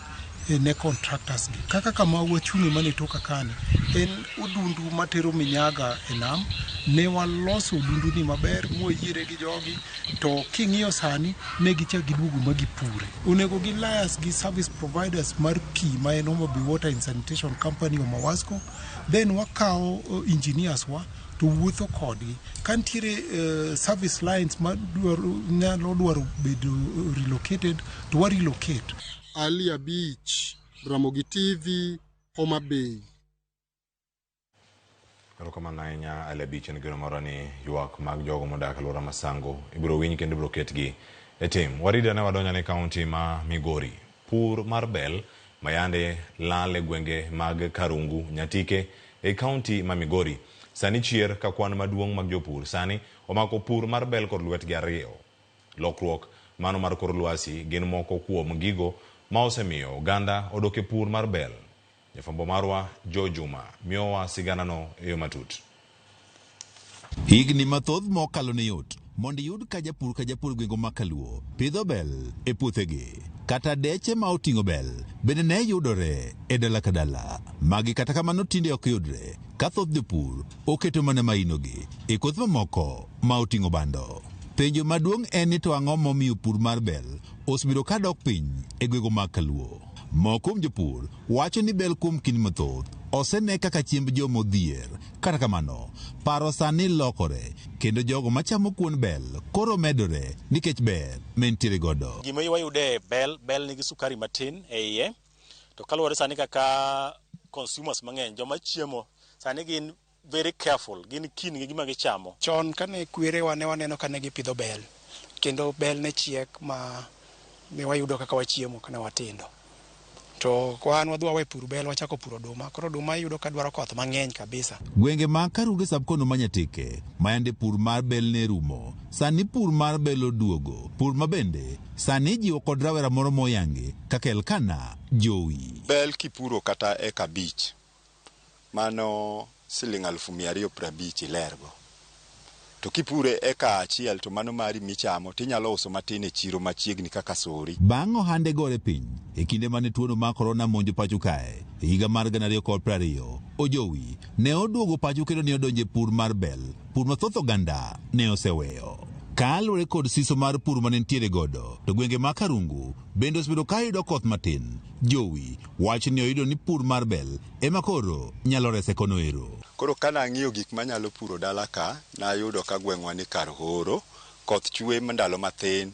ne contractors gi kaka kama wachungi mane toka kane en odundu matero minyaga e nam ne waloso odundu ni maber moyiere gi jogi to king'iyo sani ne gichak giduogo magipure. Onego gi lias gi service providers mar pi ma en Homabay Water and Sanitation Company o Mawasco, then wakao engineers wa to wuotho kodgi kantiere service lines ma nyalo dwaro bedo relocated to wa relocate. Alia Beach, Ramogi TV, Homabay. Erokamano ahinya Alia Beach en gino moro ni ywak mag jogo modak alwora Masango ibiro winj kendo ibiro ketgi e tim. Warida ne wadonjo ne kaunti ma Migori. Pur mar bel mayande lal e gwenge mag Karungu, Nyatike e kaunti ma Migori. Sani chier ka kwan maduong' mag jopur sani omako pur mar bel kod lwetgi ariyo. Lokruok mano mar kor lwasi gin moko kuom gigo ma osemiyo oganda odoke pur mar bel. Jafwambo marwa Jo Juma miyowa siganano e yo matut. Higni mathoth mokalo ne yot mondo iyud ka japur gwenge makaluo pidho bel e puothegi kata deche ma oting'o bel bende ne yudore e dala ka dala. Magi kata kamano tinde ok yudre ka thoth jopur oketo mana mainogi e koth mamoko ma oting'o bando. Penjo maduong' en ni to ang'o momiyo pur mar bel osebedo ka dok piny e gwenge mag Kaluo. Moko kuom jopur wacho ni bel kuom kinde mathoth osene kaka chiemb jomo dhier. Kata kamano paro sani lokore kendo jogo machamo kuon bel koro medore nikech ber mentiere godo. Gima wayude bel nigi sukari matin e iye to kaluwore sani kaka consumers mang'eny joma chiemo sani gin very careful, gin kin gi gima gichamo. Chon kane kwerewa ne waneno kane gipidho bel kendo bel ne chiek ma ne wayudo kaka wachiemo kana watindo. To kwan wadwa we pur bel wachako puro oduma. Koro oduma yudo ka dwaro koth mang'eny kabisa. Gwenge ma Karungu sabkono Manyatike mayande pur mar bel ne rumo. Sani pur mar bel oduogo. Pur mabende sani jiwo kod rawera moro moyange kaka Elkana Jowi. Bel kipuro kata eka bich mano siling 250 ilergo. To kipure eka achiel to mano mari michamo tinyalo uso matin e chiro machiegni kaka Sori. Bang' ohande gore piny e kinde mane tuono mar korona monjo pacho kae e higa mar 2020, Ojowi ne oduogo pacho kendo ne odonje pur mar bel. Pur mathoth oganda ne oseweyo. Kaluwore kod siso mar pur mane ntiere godo to gwenge ma Karungu bende osebedo ka yudo koth matin. Jowi wach ni oyudo ni pur mar bel ema koro nyalo rese kono ero. Koro kana ang'iyo gik manyalo puro dala ka na yudo ka gweng'wa ni kar horo koth chwe ndalo mathin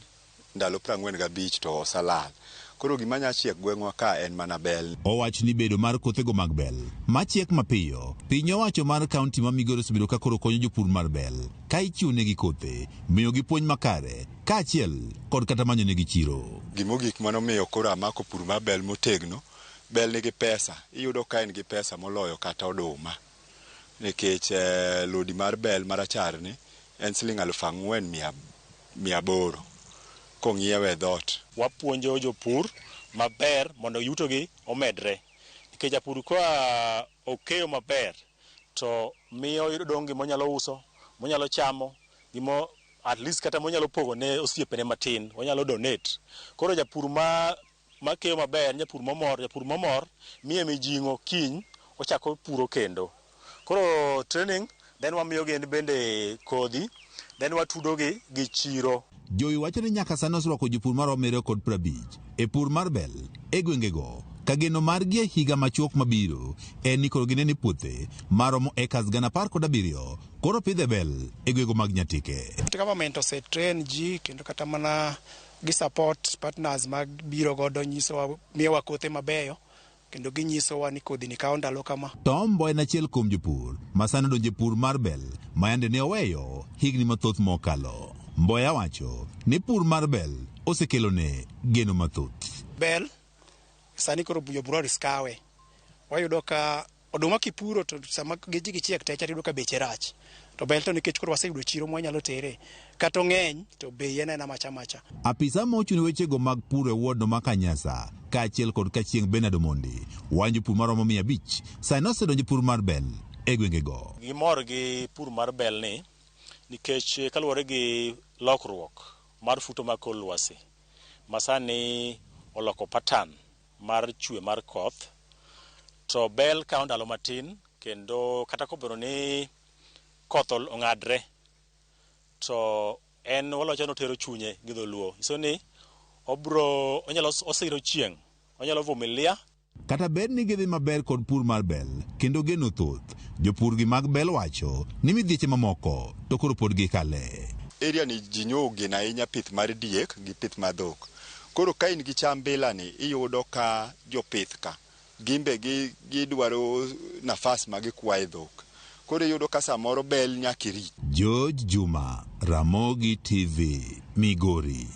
ndalo 45 to osalal. Koro gima nyachiek gweng'wa ka en mana bel. Owach ni bedo mar kothego mag bel machiek mapiyo. Piny owacho mar kaunti ma Migori osebedo ka koro konyo jopur mar bel ka ichiwonegi kothe, miyogi puonj makare kaachiel kod kata manyonegi chiro. Gimogik manomiyo koro amako pur mar bel motegno, bel nigi pesa. Iyudo ka en gi pesa moloyo kata oduma. Nikech lodi mar bel marachar ni en siling 4,800. kong'iewe dhot. Wapuonjo jopur maber mondo yutogi omedre. Nikech japur ka okeyo maber to miyo yudo dongi monyalo uso, monyalo chamo, gimo at least kata monyalo pogo ne osiepene matin, onyalo donate. Koro japur makeyo maber, japur momor miye mijing'o kiny ochako puro kendo. Koro training then wamiyo gi bende kodhi, then watudogi gi chiro. Jowi wacho ni nyaka sani osrwako jopur maromo 150 e pur mar bel e gwengego, ka geno margi e higa machuok mabiro en ni koro gineno puothe maromo ekas 17,000 koro pidhe bel e gwego mag Nyatike. Government osetrain ji kendo kata mana gi support partners mag biro godo nyisowa, miyowa kothe mabeyo kendo ginyisowa ni kodhi ni kawo ndalo kama. Tom Mbowe en achiel kuom jopur masani odonjo e pur mar bel ma yande ne oweyo higni mathoth mokalo. Mbowe wacho ni pur mar bel osekelone geno mathoth. Bel sani koro jopur riskawe. Wayudo ka oduma kipuro to sama geji gichiek techa yudo ka beche rach. To bel to nikech koro waseyudo chiro mwanyalo tere. Kata ng'eny to bei en macha. Apisa mochung' wechego mag pur e wardno ma Kanyasa kaachiel kod Kachieng' Bernard Omondi wanjo pur maromo 500 sani osedonjo pur mar bel e gwengego. Gimor gi pur mar bel ni nikech kaluwore gi lokruok mar futo mag kor lwasi masani oloko pattern mar chwe mar koth, to bel kawo ndalo matin kendo kata kobedo ni koth ong'adre to en walocho notero chunye gi dholuo. Iso ni onyalo osiro chieng', onyalo vumilia. Kata bed ni gidhi maber kod pur mar bel kendo geno thoth, jopur gi mag bel wacho ni midhieche mamoko to koro pod gikale. Area ni ji nyogena ahinya pith mar diek gi pith mar dhok. Koro ka in gi cham bilani iyudo ka jopith ka gimbe gidwaro nafas magikwaye dhok. Koro iyudo ka samoro bel nyakiri. George Juma, Ramogi TV, Migori.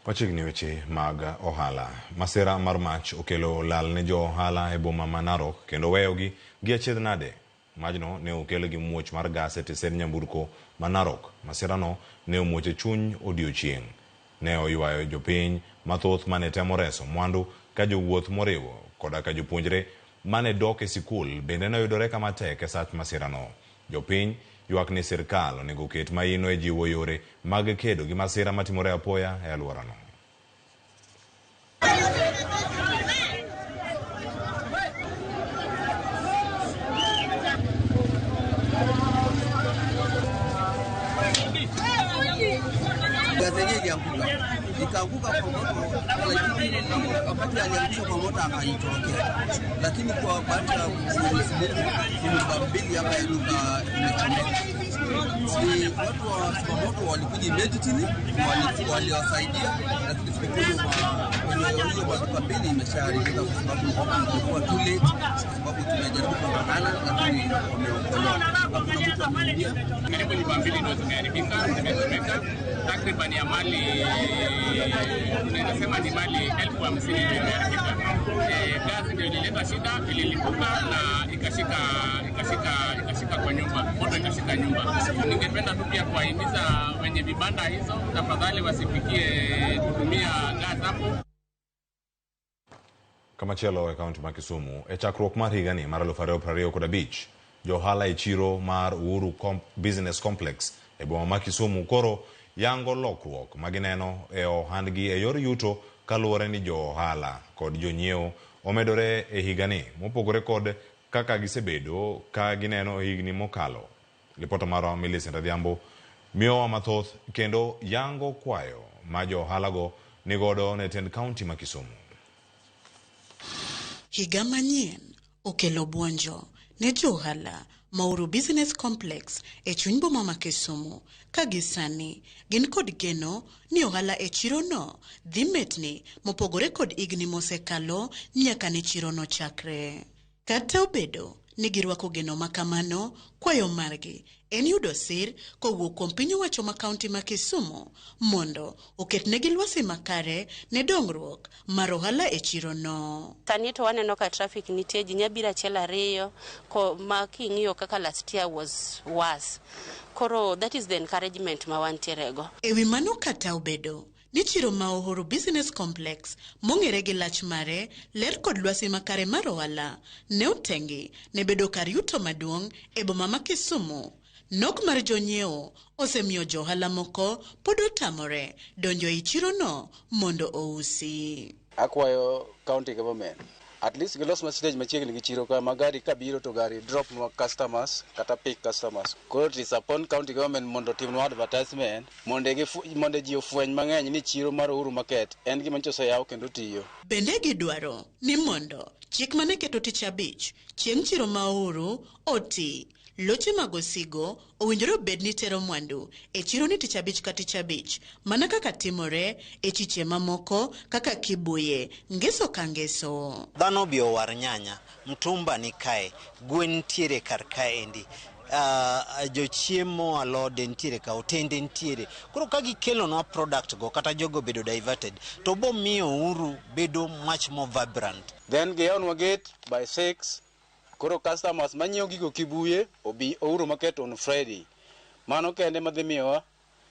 Wachigni weche mag ohala. Masira mar mach okelo lal ne jo ohala e boma ma Narok kendo weyogi gi achiedh nade. Majno ne okelo gi muoch mar gas e tesend nyamburko ma Narok. Masirano ne omuoche chuny odiochieng'. Ne oywayo jopiny mathoth mane temo reso mwandu ka jowuoth moriwo koda ka jopuonjre mane dok e sikul bende ne oyudore kama tek e sach masirano. Jopiny ywak ni sirkal onego oket maino e jiwo yore mag kedo gi masira matimore apoya e alworano. Ikaanguka kwa moto, wakati aliangusha kwa moto akaitokea, lakini kwa bahati ya nyumba mbili hapa inuka imechomeka. Watu wa zimamoto walikuja immediately, waliwasaidia, lakini kwenye hiyo maduka mbili imeshaharibika kwa sababu ilikuwa too late, kwa sababu tumejaribu kupambana lakini wameokolewa. Hakuna mtu ameumia. Karibu nyumba mbili ndio zimeharibika, zimechomeka. Takriban ya mali tunaweza sema ni mali 50,000 imeharibika. Gazi ndio ilileta shida, ililipuka na ikashika kwa nyumba, moto ikashika nyumba. Ningependa tu pia kuwahimiza wenye vibanda hizo tafadhali wasifikie kutumia gas hapo. Kama chielo e kaunti ma Kisumu, e chakruok mar higani mar 2025, jo ohala e chiro mar Uhuru Business Complex e boma ma Kisumu koro yango lokruok magineno e ohandgi e yor yuto kaluwore ni jo ohala kod jonyiewo omedore e higani mopogore kod kaka gisebedo ka gineno higni mokalo. Lipota mara Millicent Adhiambo miyowa mathoth kendo yango kwayo ma jo ohalago nigodo ne tend kaunti ma Kisumu. Higa manyien okelo buonjo ne jo ohala ma Uhuru Business Complex e chuny boma ma Kisumu ka gisani gin kod geno ni ohala e chirono dhi metni mopogore kod igni mosekalo nyaka ne chirono chakre. Kata obedo ni girwako geno makamano, kwayo margi en yudo sir kowuok kuom piny owacho ma kaunti ma Kisumu mondo oketnegi lwasi makare ne dongruok mar ohala e chirono. Sani to waneno ka traffic nitie, ji nyabiro achiel ariyo ma king'iyo kaka last year was worse. Koro that is the encouragement ma wantierego. Ewi mano kata obedo ni chiro ma Uhuru Business Complex mong'ere gi lach mare ler kod lwasi makare mar ohala ne otengi ne bedo kar yuto maduong' e boma ma Kisumu. Nok mar jonyiewo osemiyo johala moko pod otamore donjo e chirono mondo ousi. Akwayo county government at least gilos stage machiegni gi chiro ka magari kabiro to gari drop nwa customers kata pick customers. Koro it is upon county government mondo timnwa advertisement mondo ji ofweny mang'eny ni chiro mar Uhuru Market en gima nyoso yaw kendo tiyo. Bende gidwaro ni mondo chik mane keto tich abich chieng' chiro ma Uhuru oti. Loche mag osigo owinjore obed ni tero mwandu e chiro ni tich abich ka tich abich, mana kaka timore e chiche mamoko kaka Kibuye, Ngeso ka Ngeso. Dhano bi owar nyanya, mtumba ni kae, gwen ntiere kar kaendi. Jochiemo alode ntiere ka, otende ntiere. Koro ka gikelo nwa product go kata jogo bedo diverted, to bo miyo Uhuru bedo much more vibrant. Then giyawnwa gate by 6. Koro customers manyiewo gigo Kibuye obi Uhuru Market on Friday. Mano kende madhi miyowa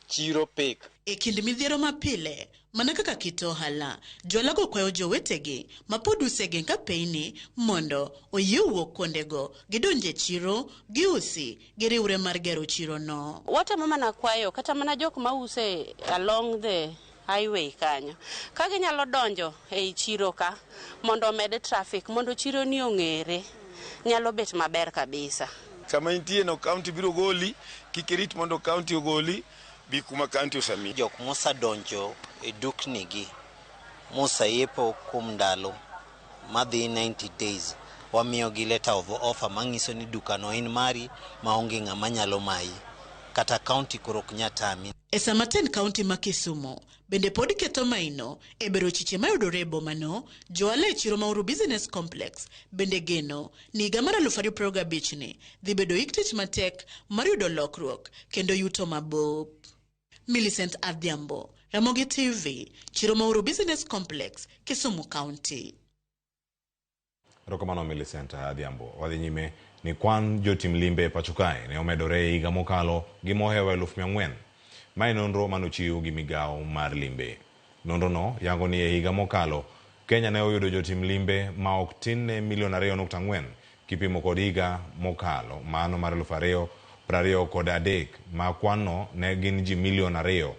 chiro pek. E kind midhiero mapile, mana kaka kit ohala, jolago kwayo jowetegi ma pod usege ka peyni mondo oyie wuok kuondego gidonje chiro, giusi, giriwre mar gero chirono. Watemo mana kwayo kata mana jok ma use along the highway kanyo. Ka ginyalo donjo e chiro ka mondo med traffic, mondo chiro ni ong'ere. Nyalo bet maber kabisa. Kama intie no county biro goli, kikirit mondo county ogoli, bi kuma county osami. Jok musa donjo e dukni gi, musa yepo kum ndalo, madhi 90 days, wamiyo gi letter of offer mangiso ni dukano in mari maonge ng'ama nyalo mayi. Kata county korok nyatami. E sama ten county ma Kisumu bende pod keto maino e bero chiche mayudore e bomano, johala e chiro ma Uhuru Business Complex bende geno ni higa mar 2025 ni dhi bedo hik tich matek mar yudo lokruok kendo yuto mabup. Millicent Adhiambo, Ramogi TV, chiro ma Uhuru Business Complex, Kisumu County. Rokomano Millicent Adhiambo. Wadhi nyime ni kwan jotim limbe e pacho kae ne omedore higa mokalo gi mohewa 400,000. Mae nonro manochiw gi migawo mar limbe. Nonro no yango ni e higa mokalo Kenya ne oyudo jotim limbe ma ok tin ne milion 2.4 kipimo kod higa mokalo mano mar 2023 ma kwanno ne gin ji milion 2.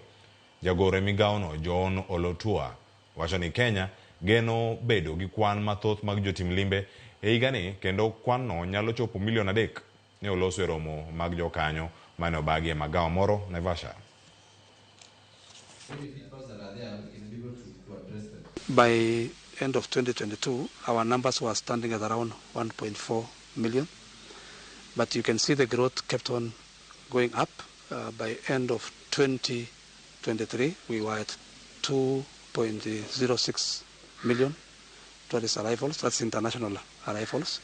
Jagore migawo no John Olotua wacho ni Kenya geno bedo gi kwan mathoth mag jotim limbe e higa ni kendo kwanno nyalo chopo milion 3. Ne oloso e romo mag jokanyo mane obagi e magawa moro Naivasha. By end of 2022, our numbers were standing at around 1.4 million. But you can see the growth kept on going up. By end of 2023, we were at 2.06 million tourist arrivals. That's international arrivals.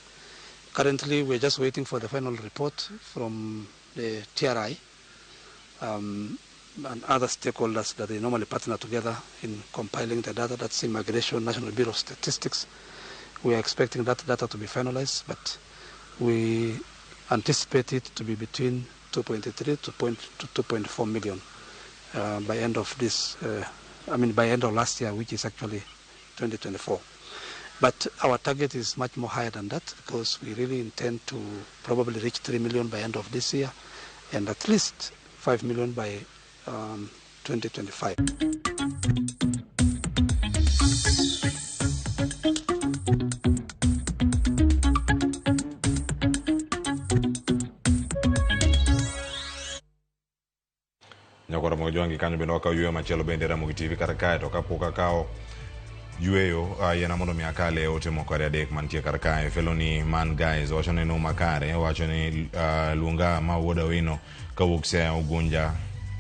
Currently, we're just waiting for the final report from the TRI and other stakeholders that they normally partner together in compiling the data. That's Immigration, National Bureau of Statistics. We are expecting that data to be finalized, but we anticipate it to be between 2.3 to 2.4 million by end of this, by end of last year, which is actually 2024. But our target is much more higher than that because we really intend to probably reach 3 million by end of this year and at least 5 million by 2025. Nyakora mojongi kanyo bendo waka yuwe machielo bende Ramogi TV karakae to kapoka kao yueyo yena mondo miakale ote mokare adek mantie karakae feloni man guys wacho ni no makare wacho ni luonga ma woda wino kawuok se Ugunja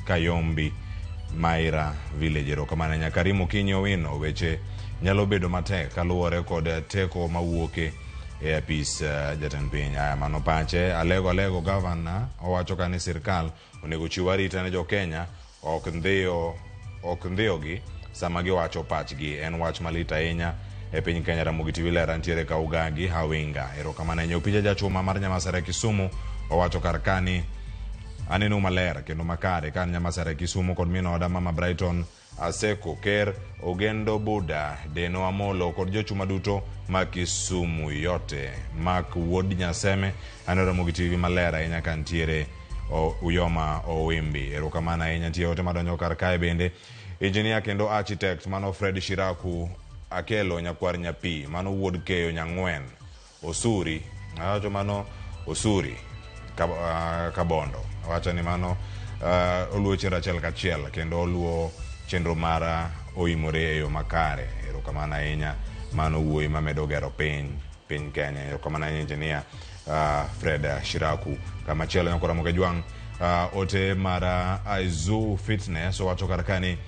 Kayombi Maira village rokamana Nyakarimo Kinyo wino weche nyalo bedo matek kaluwore kod teko mawuoke e apis jatend piny. Aya mano pache alego gavana owacho ka ni sirkal onego chiw arita ne jo Kenya ok ndhiyogi sama giwacho pachgi. En wach malit ahinya e piny Kenya. Ramogi TV lera ntiere ka Ugagi Hawinga. Erokamano ahinya. Opija jachuma mar Nyamasare Kisumu owacho kar kani aneno maler kendo makare kan Nyamasare Kisumu kod min oda Mama Brighton Aseko Ker Ogendo Buda Deno Amolo kod jochuma duto ma Kisumu yote. Mark Wood Nyaseme aneno Ramogi TV maler ahinya kan ntiere Uyoma Owimbi. Erokamano ahinya. Ntie ote madonjo kar kae bende engineer kendo architect mano Fred Shiraku Akelo nyakwar nyapi mano wuod keyo nyang'wen Osuri. Awacho mano Osuri Kabondo. Awacho ni mano oluo chenro achiel kachiel kendo oluo chenro mara oimore e yo makare. Erokamano ahinya. Mano wuoyi mamedo gero piny Kenya. Erokamano ahinya engineer Fred Shiraku. Kamachielo nyakora Ramogi Jwang ote mara Aizu Fitness owacho kar kani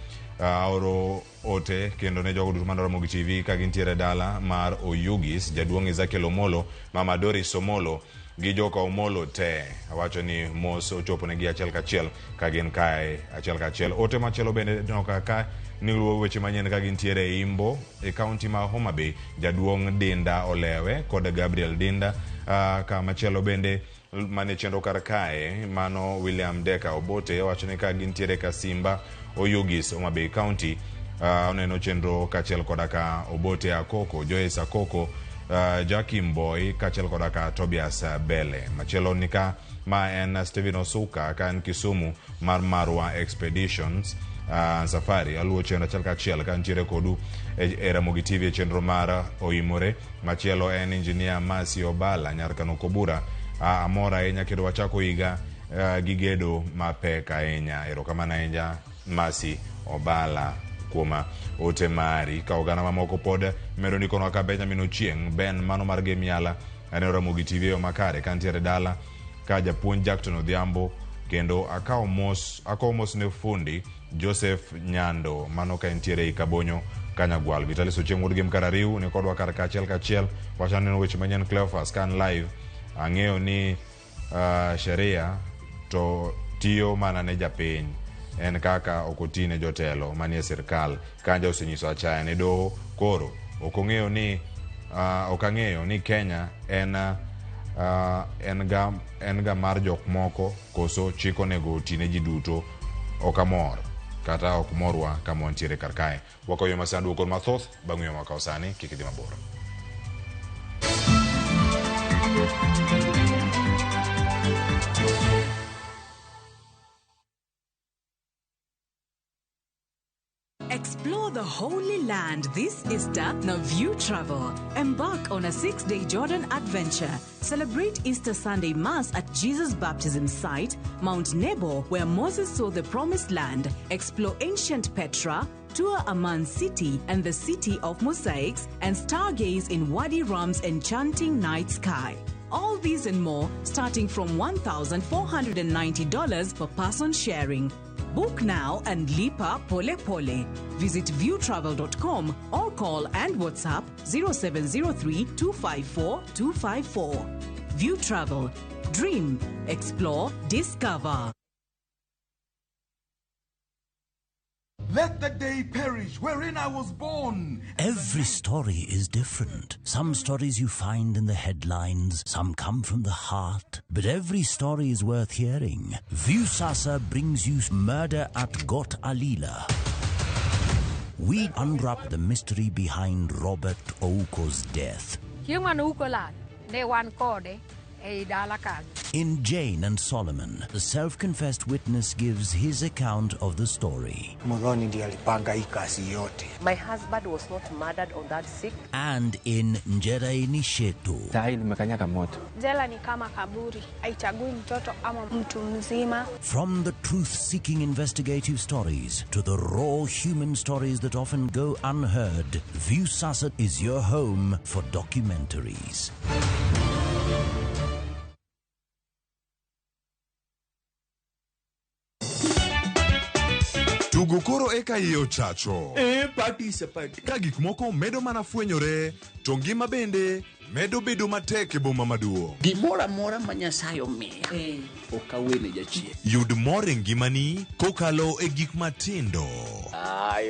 oro ote kendo ne jogo duto man Ramogi TV ka gintiere dala mar Oyugis. Jaduong' Ezekiel Omolo, Mama Doris Omolo gi joka Omolo te. Awacho ni mos ochopo negi achiel kachiel ka gin kae achiel kachiel. Ote machielo bende noka ka ni luwo weche manyien ka gintiere Imbo e kaunti ma Homa Bay. Jaduong' Dinda Olewe kod Gabriel Dinda. Ka machielo bende mane chenro kar kae mano William Deka Obote wacho ni ka gintiere ka Simba Oyugis Homa Bay County. Oneno chenro kachiel kodaka Obote Akoko, Joyce Akoko, Jakim Boy kachiel kodaka Tobias Bele. Machielo nika ma en Steven Osuka ka en Kisumu mar Marwa Expeditions Safari. Aluo chenro achiel kachiel ka ntiere kodu e Ramogi TV chenro mar Oimore. Machielo en engineer Masi Obala nyar Kano Kobura. Amora ahinya kendo wachako higa gi gedo mapek ahinya. Erokamano ahinya Masi Obala kuoma ote mari. Ka ogana mamoko pod medo nikonwa ka Benjamin Ochieng Ben mano mar Gemiala aneno Ramogi TV o makare ka ntiere dala ka japuonj Jackton Odhiambo kendo akaw mos ne fundi Joseph Nyando mano ka ntiere Ikabonyo Kanyagwal. Vitalis Ochieng wuod Gem Karariu ni kodwa kar kachiel wacha neno weche manyen Cleophas kan live. Ang'eyo ni sheria to tiyo mana ne japiny en kaka okotine jotelo manie sirkal. Kanja osenyiso achaya ne doho koro okang'eyo ni Kenya en ga mar jok moko koso chiko nego tine ji duto. Okamor kata ok morwa kama wantiere kar kae. Wakoyo masandu kod mathoth bang' yo makao sani kik idhi mabor. Explore the Holy Land this Easter na View Travel. Embark on a 6-day Jordan adventure. Celebrate Easter Sunday Mass at Jesus Baptism Site, Mount Nebo, where Moses saw the Promised Land. Explore ancient Petra, tour Amman City and the City of Mosaics, and stargaze in Wadi Ram's enchanting night sky. All these and more starting from $1,490 per person sharing. Book now and lipa pole pole. Visit viewtravel.com or call and WhatsApp 0703 254 254. View Travel. Dream, explore, discover. Let the day perish wherein I was born. Every story is different. Some stories you find in the headlines, some come from the heart, but every story is worth hearing. Viusasa brings you Murder at Got Alila. We unwrap the mystery behind Robert Ouko's death. In Jane and Solomon, the self-confessed witness gives his account of the story. My husband was not murdered on that sick. And in Njera Nishetu, from the truth-seeking investigative stories to the raw human stories that often go unheard, Viusasa is your home for documentaries. Tugo koro eka iye ochacho. Ka gik moko medo mana fwenyore, to ngima bende medo bedo matek e boma maduong'. Gimora mora ma Nyasaye omiya okawene jachien. Yud mor e ngimani kokalo e gik matindo.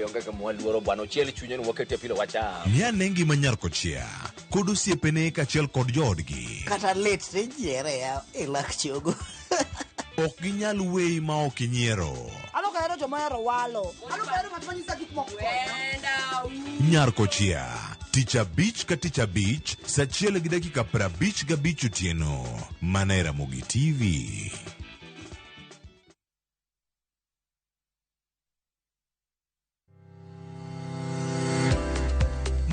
Onge ka mwaluoro bwana ochiel chunye ni wakete pilo wacha. Miane ngima nyar kochia kod osiepene kachiel kod joodgi. Kata let ne jiere ya e lak chogo. Ok ginyal weyi ma ok inyiero. Alo ka ero joma ero walo. Alo ka ero matmanyisa gik moko. Nyar kochia tich abich ka tich abich saa 1:55 otieno mana e Ramogi TV.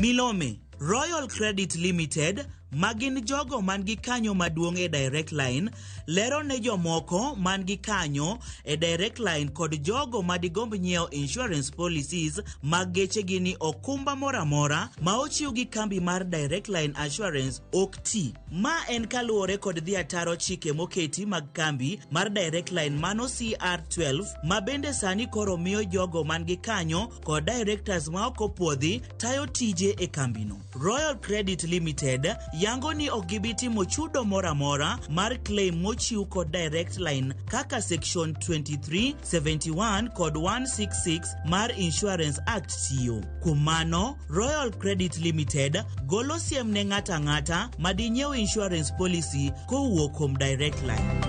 Milome Royal Credit Limited magin jogo mangi kanyo maduong' e Direct Line lero ne jomoko mangi kanyo e Direct Line kod jogo madigomb nyiewo insurance policies mag geche gini okumba moramora ma ochiw gi kambi mar Direct Line Assurance OKT. Ma en kaluwore kod dhi ataro chike moketi mag kambi mar Direct Line mano CR12 ma bende sani koro miyo jogo mangi kanyo kod directors ma ok opuodhi tayo tije e kambino. Royal Credit Limited yango ni ok gibitimo chudo moramora mar claim mochiw kod Direct Line kaka section 23, 71 kod 166 mar Insurance Act tiyo. Kuom mano, Royal Credit Limited golo siem ne ng'ata ng'ata madinyiew insurance policy kowuok kuom Direct Line.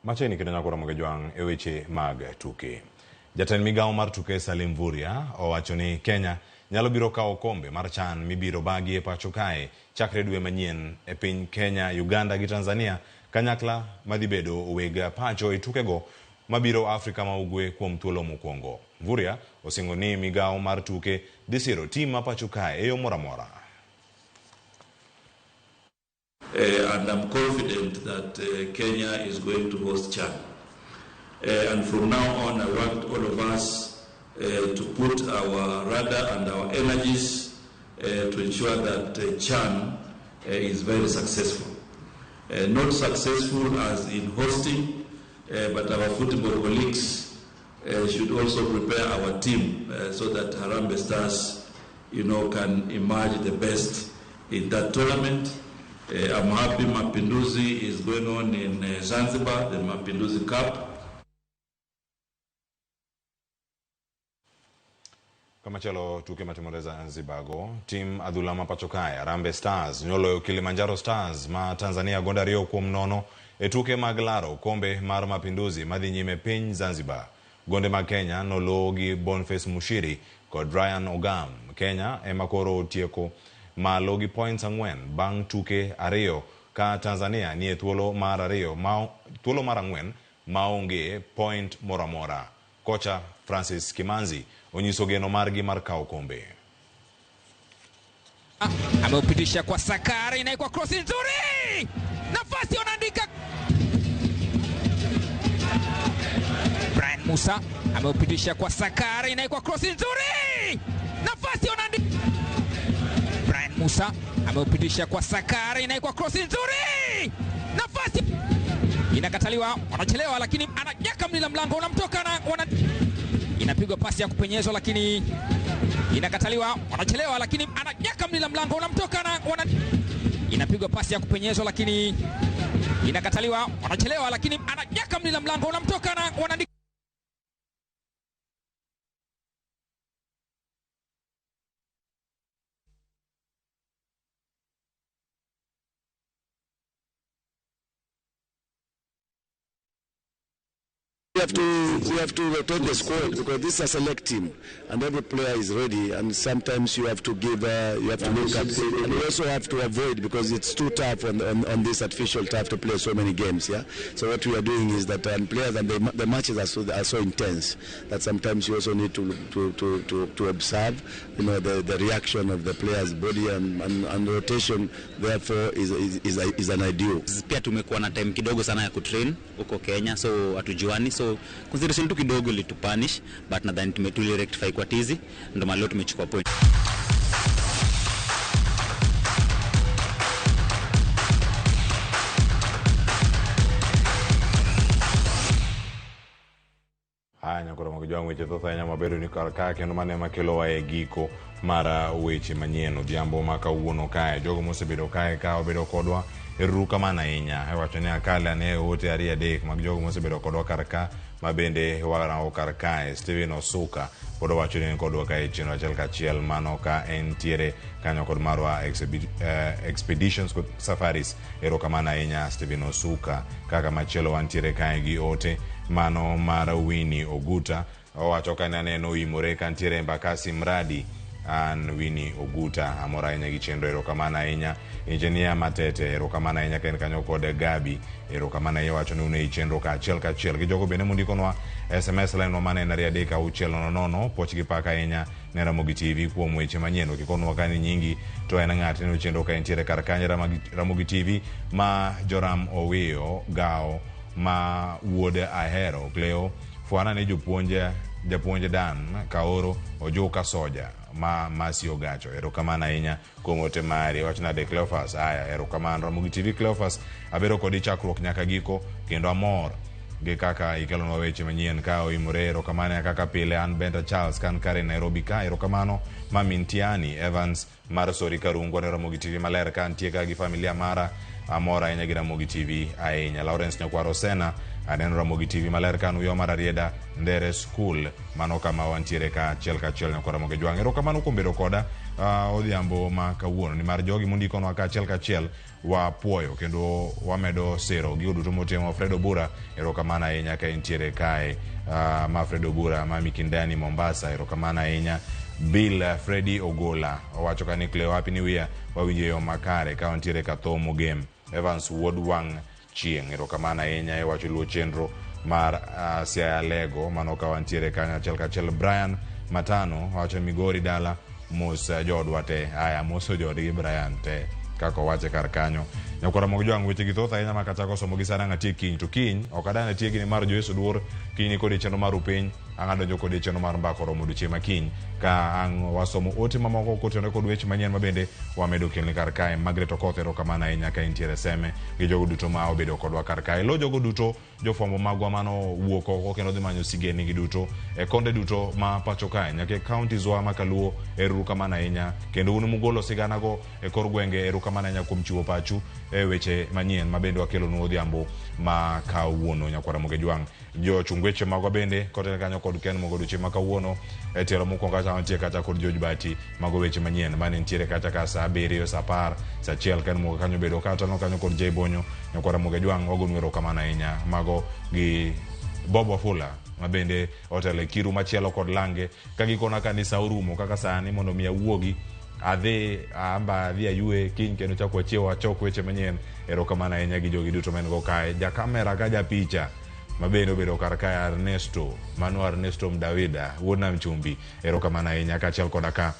Macheni kidanya kura magajwang e weche mag tuke. Jatend migawo mar tuke Salim Vuria owacho ni Kenya nyalo biro kawo kombe mar CHAN mibiro bagi e pacho kae chakre dwe manyien e piny Kenya, Uganda gi Tanzania kanyakla madhibedo weg pacho e tukego mabiro Afrika ma ugwe kuom thuolo mokwongo. Vuria osingo ni migawo mar tuke dhisiro tim ma pacho kae e yo moramora. And I'm confident that Kenya is going to host CHAN. And from now on, I want all of us to put our radar and our energies to ensure that CHAN is very successful. Not successful as in hosting, but our football colleagues should also prepare our team so that Harambee Stars, can emerge the best in that tournament. I'm happy Mapinduzi is going on in Zanzibar, the Mapinduzi Cup. Kama chalo tuke matimore Zanzibar go, team adhula ma pacho kae Harambee Stars nyoloyo Kilimanjaro Stars ma Tanzania gonda 2-0 e tuke mag laro kombe mar Mapinduzi madhi nyime piny Zanzibar. Gonde mag Kenya nologi Boniface Mushiri kod Ryan Ogam. Kenya ema koro tieko malo gi points 4 bang' tuke 2 ka Tanzania nie thuolo mar 4 maonge point moramora. Kocha Francis Kimanzi onyiso geno margi mar kawo kombe. Ameupitisha kwa Sakari na kwa cross nzuri. Nafasi wanaandika. Brian Musa ameupitisha kwa Sakari na kwa cross nzuri. Nafasi wanaandika. Brian Musa ameupitisha kwa Sakari na kwa cross nzuri. Nafasi inakataliwa, wanachelewa lakini anajaka mlila mlango unamtoka na inapigwa pasi ya kupenyezwa lakini inakataliwa, wanachelewa lakini anajaka mlila mlango unamtoka na inapigwa pasi ya kupenyezwa lakini inakataliwa, wanachelewa lakini anajaka mlila mlango unamtoka na We have to rotate the squad because this is a select team and every player is ready, and sometimes you have to give you have to look at, and we also have to avoid because it's too tough on this artificial turf to play so many games. Yeah, so what we are doing is that players and the matches are so intense that sometimes you also need to observe the reaction of the players' body and rotation therefore is an ideal. Pia tumekuwa na time kidogo sana ya kutrain huko Kenya, so hatujuani, so consideration tu kidogo litupanish, but nadhani tumetuli rectify kwa tizi, ndo maleo tumechukua point. nyakora mo jwang weche thoth ahinya mabedo ni kar ka kendo mane makelo wa e giko mara weche manyien odhiambo ma kawuono kae jogo mosebedo kae ka obedo kodwa erukamano ahinya wacho ni akala ne ote ari adek mag jogo mosebedo kodwa kar ka mabende warango kar kae Steven Osuka pod wacho ni kodwa kae chenro achiel kachiel mano ka entiere kanyo kod marwa expeditions kod safaris erokamano ahinya Steven Osuka kaka machielo wantiere kae gi ote mano mar Winnie Oguta owacho ka neno imore kantiere Embakasi mradi an Winnie Oguta amora ahinya gi chenro erokamano ahinya Engineer Matete erokamano ahinya ken kanyo kod Gabi erokamano ahinya wacho ni une chenro ka achiel gi jogo bende mundikonwa SMS line mane na ria deka uchielo nono poch gi paka ahinya ne Ramogi TV kuom weche manyien kikonwa kani nyingi to en ng'at ne chenro ka entiere kar kanye Ramogi TV ma Joram Owiyo Gao ma wuod Ahero Cleo fuana ne japuonje Dan Kaoro Ojuka Soja ma Masio Gacho erokamano ahinya kuom ote mari wachna de Cleophas aya erokamano Ramogi TV Cleophas abero kodi chakruok nyaka giko kendo amor gi kaka ikelonwa weche manyien ka oimore erokamano kaka pile an Benta Charles kan kare Nairobi ka erokamano Mamintiani Evans mar Sori Karungo ne Ramogi TV maler kan tieka gi familia mara amora ahinya gi Ramogi TV ahinya Lawrence Nyakwaro Sena aneno Ramogi TV maler kan uyo mar Arieda Ndere School mano kama wantiere ka achiel Nyakwaro Ramogi jwang erokamano kuom bedo koda odhiambo ma kawuono ni mar jogi mundikonwa ka achiel wa puoyo kendo wamedo sero gi duto motimo Fredo Bura erokamano ahinya ka entiere kae ma Fredo Bura ma Mikindani Mombasa erokamano ahinya Bill Freddy Ogola owacho ka ni Cleo happy new year wawinje yo makare ka wantiere ka Thomo Game Evans Woodwang Chieng erokamano ahinya wacho luo chenro mar Siaya Lego mano ka wantiere kanyo achiel Brian Matano wacho Migori dala mos jodwa te aya moso jodgi Brian te kako wache kar kanyo Nyakwara Ramogi jwang weche gi thoth ahinya makachako somo gi sana ng'atie kiny to kiny okadane tiegi ni mar Joyeso Duor kiny kod chenro mar upiny ang'adonjo kod chenro mar mbako romo duche makiny ka ang wasomo ote mamoko kotenore kod weche manyien mabende wamedo kelni kar kae Margaret Okoth erokamano ahinya ka entiere Seme gi jogo duto ma obedo kodwa kar kae lo jogo duto jofwambo magwa mano wuok oko kendo dhi manyo sigeni gi duto e konde duto ma pacho kae nyaka counties wa makaluo erokamano ahinya kendo un mugolo sigana go e kor gwenge erokamano ahinya kuom chiwo pachu e weche manyien mabende wakelo nu odhiambo ma kawuono Nyakwara Ramogi jwang jo chungweche magwa bende kotene kanyo kod Ken Mogo duche ma kawuono e telo mokwongo cha wantie kata kod George Bati mago weche manyien mane ntiere kata ka sa 7 sa 10 sa 1 Ken Mogo kanyo bedo kata no kanyo kod Jay Bonyo Nyakwara Ramogi jwang ogonwe erokamano ahinya mago gi Bob Wafula mabende otele Kiru machielo kod Lange ka gikona kanisa urumo kaka sani mondo miya wuogi adhi ayue kiny kendo chako chiewo achok weche manyien erokamano ahinya gi jogi duto men go kae ja kamera ka ja picha mabende obedo kar kae Ernesto Mdawida wuod Nam Chumbi erokamano ahinya kaachiel koda ka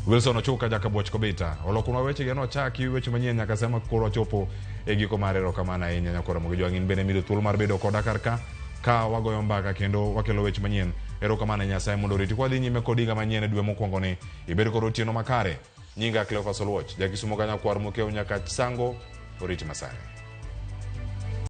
Wilson Ochuka Jakaboch Kobeta olokunwa weche geno chaki weche manyien nyaka sema koro chopo e giko mar erokamano ahinya Nyakwara Ramogi jwang in bende mido thuolo mar bedo koda kar ka wagoyo mbaka kendo wakelo weche manyien erokamano Nyasaye mondo oriti kwa dhi nyime kod higa manyien e dwe mokwongo ni ibed kod otieno makare nyinga Cleophas Oluoch jakisumo ka Nyakwar Mokeo nyaka sango oriti masare